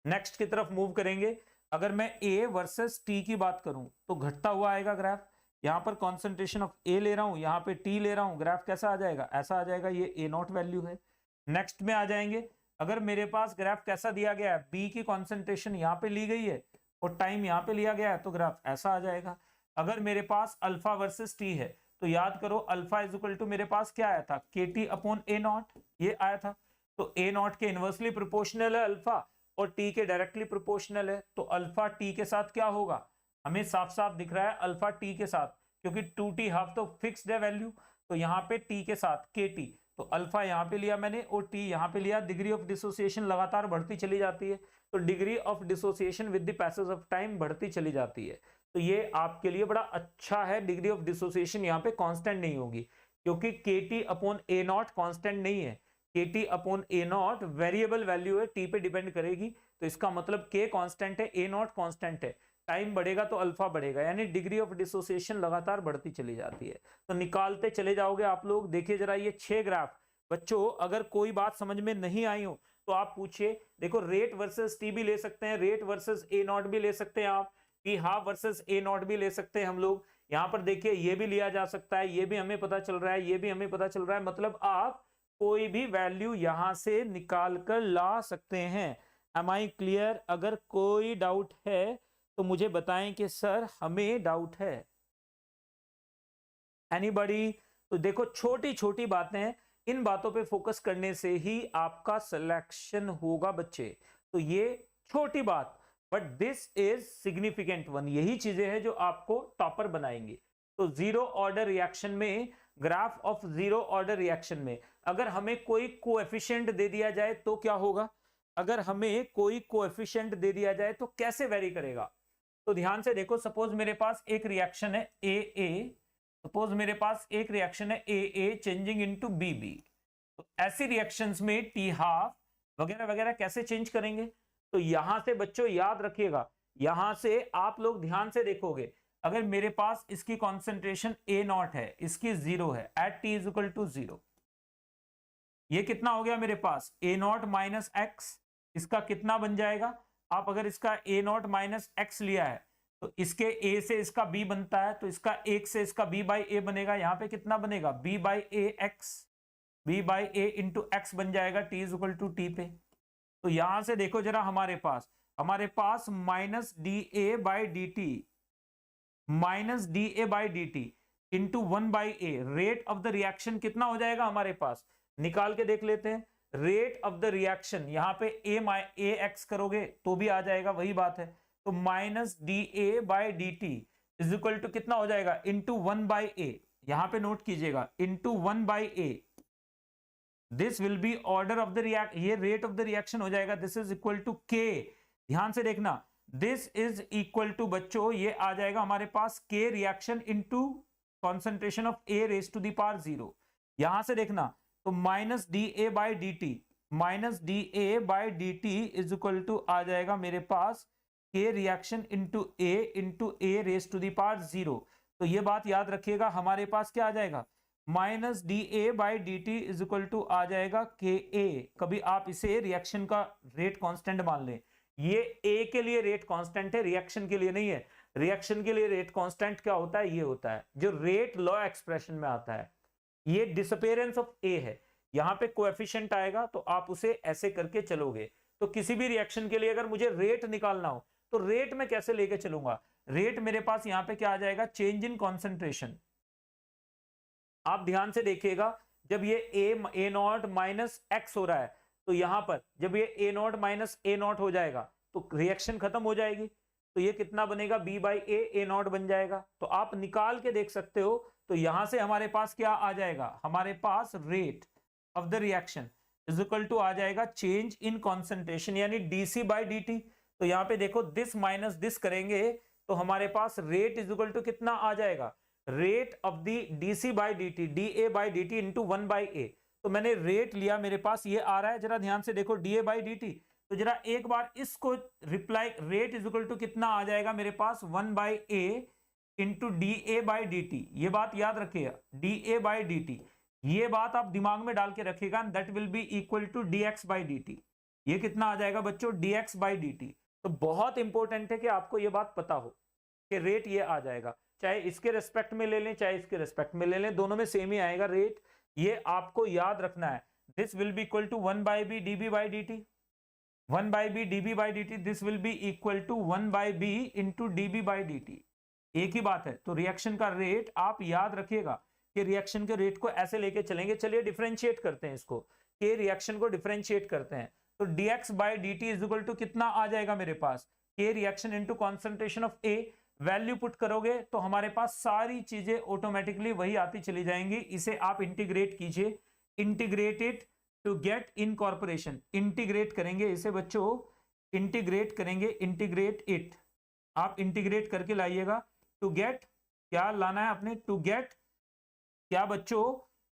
नेक्स्ट की तरफ मूव करेंगे, अगर मैं ए वर्सेस टी की बात करूं तो घटता हुआ आएगा ग्राफ, यहाँ पर कॉन्सेंट्रेशन ऑफ ए ले रहा हूं, यहाँ पे टी ले रहा हूं, ग्राफ कैसा आ जाएगा, ऐसा आ जाएगा, ये ए नॉट वैल्यू है। नेक्स्ट में आ जाएंगे, अगर मेरे पास ग्राफ कैसा दिया गया है, बी की कॉन्सेंट्रेशन यहाँ पे ली गई है और टाइम यहाँ पे लिया गया है, तो ग्राफ ऐसा आ जाएगा। अगर मेरे पास अल्फा वर्सेस टी है, तो याद करो अल्फा इज इक्वल टू मेरे पास क्या आया था, के टी अपॉन ए नॉट, ये आया था। तो ए नॉट के इनवर्सली प्रोपोर्शनल है अल्फा और टी के डायरेक्टली प्रोपोर्शनल है, तो अल्फा टी के साथ क्या होगा, हमें साफ साफ दिख रहा है अल्फा टी के साथ, क्योंकि टू टी हाफ तो फिक्स्ड है वैल्यू, तो यहाँ पे टी के साथ के टी, तो अल्फा यहाँ पे लिया मैंने और टी यहाँ पे लिया। डिग्री ऑफ डिसोसिएशन लगातार बढ़ती चली जाती है, तो degree of dissociation with the passage of time बढ़ती चली जाती है। तो ये आपके लिए बड़ा अच्छा है, डिग्री ऑफ डिसोसिएशन यहाँ पे कांस्टेंट नहीं होगी क्योंकि के T upon A not constant नहीं है, के T upon A not variable value है, टी पे डिपेंड करेगी, तो इसका मतलब के कांस्टेंट है, ए नॉट कांस्टेंट है, टाइम बढ़ेगा तो अल्फा बढ़ेगा, यानी डिग्री ऑफ डिसोसिएशन लगातार बढ़ती चली जाती है। तो निकालते चले जाओगे आप लोग। देखिए जरा ये 6 ग्राफ बच्चों, अगर कोई बात समझ में नहीं आई हो तो आप पूछिए। देखो रेट वर्सेस टी भी ले सकते हैं, रेट वर्सेस ए नॉट भी ले सकते हैं, आप T half versus a not भी ले सकते हैं हम लोग। यहाँ पर देखिए ये भी लिया जा सकता है, ये भी हमें पता चल रहा है, ये भी हमें पता चल रहा है, मतलब आप कोई भी वैल्यू यहां से निकाल कर ला सकते हैं। Am I clear? अगर कोई डाउट है तो मुझे बताएं कि सर हमें डाउट है, एनीबॉडी? तो देखो छोटी छोटी बातें, इन बातों पे फोकस करने से ही आपका सिलेक्शन होगा बच्चे। तो ये छोटी बात, but this is significant one, यही चीजें हैं जो आपको टॉपर बनाएंगी। तो जीरो ऑर्डर रिएक्शन में, graph of zero order reaction में अगर हमें कोई कोएफिशिएंट दे दिया जाए तो क्या होगा, अगर हमें कोई कोएफिशिएंट दे दिया जाए तो कैसे वेरी करेगा। तो ध्यान से देखो, सपोज मेरे पास एक रिएक्शन है ए ए सपोज मेरे पास एक रिएक्शन है ए चेंजिंग इनटू बी, तो ऐसी रिएक्शंस में टी हाफ वगैरह वगैरह कैसे चेंज करेंगे? तो यहां से बच्चों याद रखिएगा, यहां से आप लोग ध्यान से देखोगे, अगर मेरे पास इसकी कॉन्सेंट्रेशन ए नॉट है, इसकी 0 है, at T is equal to 0, ये कितना हो गया मेरे पास ए नॉट माइनस एक्स, इसका कितना बन जाएगा? आप अगर इसका ए नॉट माइनस एक्स लिया है तो इसके ए से इसका बी बनता है, तो इसका एक से इसका बी बाई ए बनेगा, यहां पे कितना बनेगा? B by a x, b by A into x बन जाएगा t is equal to t पे। तो यहां से देखो जरा, हमारे पास minus D A by D T, minus D A by D t into 1 by a, rate of the reaction कितना हो जाएगा हमारे पास? निकाल के देख लेते हैं। रेट ऑफ द रिएक्शन यहां पे ए एक्स करोगे तो भी आ जाएगा, वही बात है। तो minus D A by D T is equal to कितना हो जाएगा? इंटू 1 बाई ए, यहां पे नोट कीजिएगा, into 1 by A, this will be order of the react, ये रेट ऑफ द रिएक्शन हो जाएगा, दिस इज इक्वल टू के, ध्यान से देखना, दिस इज इक्वल टू बच्चों ये आ जाएगा हमारे पास के reaction into concentration of A raise to the power 0। यहां से देखना, तो minus D A by D T, minus D A by D T is equal to आ जाएगा मेरे पास के reaction into a raise to the power 0। तो ये बात याद रखिएगा, हमारे पास क्या आ जाएगा? Minus D A by D T is equal to आ जाएगा के ए। कभी आप इसे रिएक्शन का रेट कांस्टेंट मान लें, ये ए के लिए रेट कांस्टेंट है, रिएक्शन के लिए नहीं है। रिएक्शन के लिए रेट कांस्टेंट क्या होता है? ये होता है जो रेट लॉ एक्सप्रेशन में आता है, ये डिसअपीयरेंस ऑफ ए है, यहां पे कोएफिशिएंट आएगा तो आप उसे ऐसे करके चलोगे। तो किसी भी रिएक्शन के लिए अगर मुझे रेट निकालना हो तो रेट में कैसे लेके चलूंगा? रेट मेरे पास यहां पे क्या आ जाएगा? Change in concentration. आप ध्यान से देखिएगा, जब ये ए नॉट माइनस एक्स हो रहा है तो यहां पर जब ये A naught minus A not हो जाएगा तो रिएक्शन खत्म हो जाएगी, तो ये कितना बनेगा? बी बाई ए नॉट बन जाएगा। तो आप निकाल के देख सकते हो, तो यहां से हमारे पास क्या आ जाएगा? हमारे पास rate of the reaction is equal to आ जाएगा चेंज इन कॉन्सेंट्रेशन, यानी डीसी बाई डी। तो यहाँ पे देखो, दिस माइनस दिस करेंगे तो हमारे पास रेट इज इक्वल टू कितना आ जाएगा? Rate of the d c by D t, d A by D t into 1 by a. तो मैंने रेट लिया, मेरे पास ये आ रहा है, जरा ध्यान से देखो, D A by D T. तो जरा एक बार इसको reply, rate is equal to कितना आ जाएगा मेरे पास? 1 by A into D A by D T. ये बात याद रखिएगा, D A by D T, ये बात आप दिमाग में डाल के रखिएगा, that will be equal to D X by D T. ये कितना आ जाएगा बच्चों? D X by D T. तो बहुत इंपॉर्टेंट है कि आपको ये बात पता हो कि रेट ये आ जाएगा, चाहे इसके रेस्पेक्ट में ले लें चाहे इसके रेस्पेक्ट में ले लें, दोनों में सेम ही आएगा रेट, ये आपको याद रखना है। This will be equal to 1 by B D B by D T, 1 by B D B by D T, this will be equal to 1 by B into D B by D T. एक ही बात है। तो reaction का rate आप याद रखिएगा कि रिएक्शन के रेट को ऐसे लेके चलेंगे। चलिए डिफरेंशिएट करते हैं इसको, के रिएक्शन को डिफरेंशिएट करते हैं। तो dx by D T is equal to कितना आ जाएगा मेरे पास? के reaction into concentration of A. Value put करोगे तो हमारे पास सारी चीजें ऑटोमेटिकली वही आती चली जाएंगी। इसे आप इंटीग्रेट कीजिए, integrated to get incorporation, integrate करेंगे इसे बच्चों, इंटीग्रेट करेंगे, इंटीग्रेट इट, आप इंटीग्रेट करके लाइएगा। टू गेट क्या लाना है आपने? टू गेट क्या बच्चों?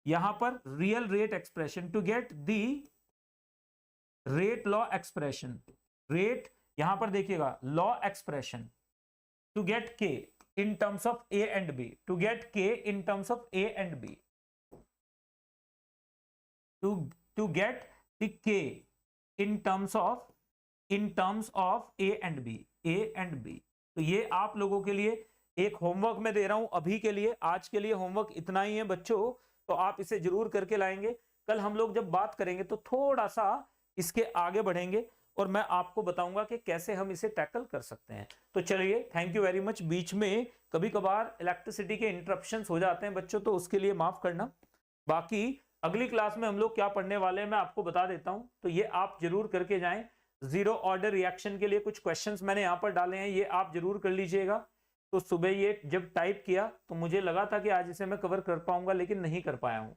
यहां पर real rate expression, to get the rate law expression, rate यहां पर देखिएगा law expression, to get k in terms of a and b, to get k in terms of a and b, to get the k in terms of a and b, a and b. तो ये आप लोगों के लिए एक homework मैं दे रहा हूं अभी के लिए, आज के लिए होमवर्क इतना ही है बच्चों, तो आप इसे जरूर करके लाएंगे। कल हम लोग जब बात करेंगे तो थोड़ा सा इसके आगे बढ़ेंगे और मैं आपको बताऊंगा कि कैसे हम इसे टैकल कर सकते हैं। तो चलिए, थैंक यू वेरी मच। बीच में कभी कभार इलेक्ट्रिसिटी के इंटरप्शंस हो जाते हैं बच्चों, तो उसके लिए माफ करना। बाकी अगली क्लास में हम लोग क्या पढ़ने वाले हैं मैं आपको बता देता हूं, तो ये आप जरूर करके जाएं। जीरो ऑर्डर रिएक्शन के लिए कुछ क्वेश्चंस मैंने यहाँ पर डाले हैं, ये आप जरूर कर लीजिएगा। तो सुबह ये जब टाइप किया तो मुझे लगा था कि आज इसे मैं कवर कर पाऊंगा, लेकिन नहीं कर पाया हूं,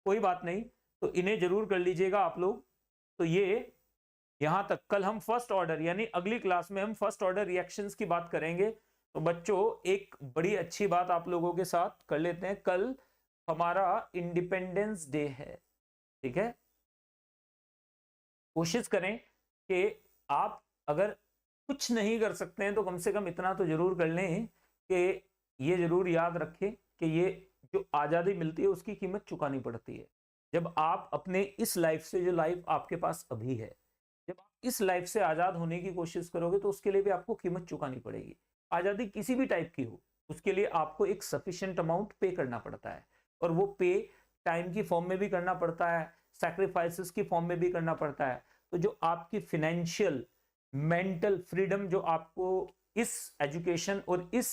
कोई बात नहीं, तो इन्हें जरूर कर लीजिएगा आप लोग। तो ये यहां तक, कल हम फर्स्ट ऑर्डर यानी अगली क्लास में हम फर्स्ट ऑर्डर रिएक्शंस की बात करेंगे। तो बच्चों एक बड़ी अच्छी बात आप लोगों के साथ कर लेते हैं, कल हमारा इंडिपेंडेंस डे है, ठीक है। कोशिश करें कि आप अगर कुछ नहीं कर सकते हैं तो कम से कम इतना तो जरूर कर लें कि ये जरूर याद रखें कि ये जो आज़ादी मिलती है उसकी कीमत चुकानी पड़ती है। जब आप अपने इस लाइफ से, जो लाइफ आपके पास अभी है, जब आप इस लाइफ से आज़ाद होने की कोशिश करोगे तो उसके लिए भी आपको कीमत चुकानी पड़ेगी। आज़ादी किसी भी टाइप की हो, उसके लिए आपको एक सफिशिएंट अमाउंट पे करना पड़ता है, और वो पे टाइम की फॉर्म में भी करना पड़ता है, सैक्रिफाइसेस की फॉर्म में भी करना पड़ता है। तो जो आपकी फिनेंशियल मेंटल फ्रीडम जो आपको इस एजुकेशन और इस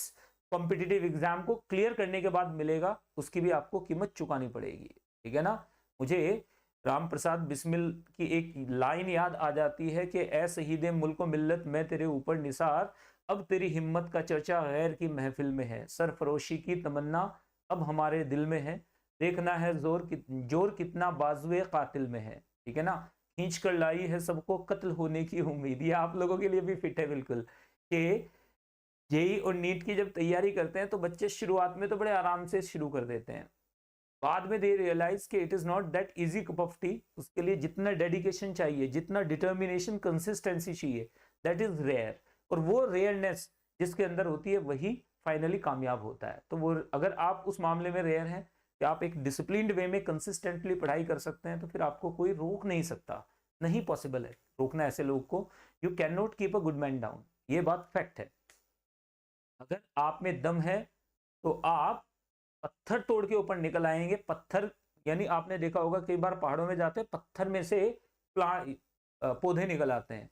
कॉम्पिटिटिव एग्जाम को क्लियर करने के बाद मिलेगा, उसकी भी आपको कीमत चुकानी पड़ेगी, ठीक है ना। मुझे राम प्रसाद बिस्मिल की एक लाइन याद आ जाती है कि ए शहीदे मुल्क मिल्लत मैं तेरे ऊपर निसार, अब तेरी हिम्मत का चर्चा गैर की महफिल में है, सरफरोशी की तमन्ना अब हमारे दिल में है, देखना है जोर कितना बाजुए कातिल में है, ठीक है ना। खींच कर लाई है सबको कत्ल होने की उम्मीद, ये आप लोगों के लिए भी फिट है बिल्कुल, कि जेई और नीट की जब तैयारी करते हैं तो बच्चे शुरुआत में तो बड़े आराम से शुरू कर देते हैं, बाद में दे रियलाइज कि it is not that easy cup of T. उसके लिए जितना डेडिकेशन चाहिए, जितना डिटर्मिनेशन, कंसिस्टेंसी चाहिए, दैट इज रेयर, और वो रेयरनेस जिसके अंदर होती है वही फाइनली कामयाब होता है। तो वो अगर आप उस मामले में रेयर हैं कि आप एक डिसिप्लिन्ड वे में कंसिस्टेंटली पढ़ाई कर सकते हैं, तो फिर आपको कोई रोक नहीं सकता, नहीं पॉसिबल है रोकना ऐसे लोग को। You can not keep a good man down, ये बात फैक्ट है। अगर आप में दम है तो आप पत्थर तोड़ के ऊपर निकल आएंगे। पत्थर यानी आपने देखा होगा कई बार पहाड़ों में जाते हैं, पत्थर में से पौधे निकल आते हैं,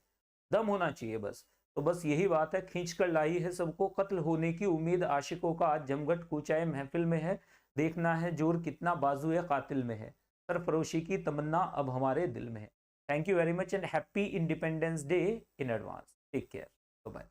दम होना चाहिए बस। तो बस यही बात है, खींच कर लाई है सबको कत्ल होने की उम्मीद, आशिकों का आज जमघट कूचाए महफिल में है, देखना है जोर कितना बाजुए कातिल में है, सरफरोशी की तमन्ना अब हमारे दिल में है। Thank you very much and happy independence day in advance. Take care, bye.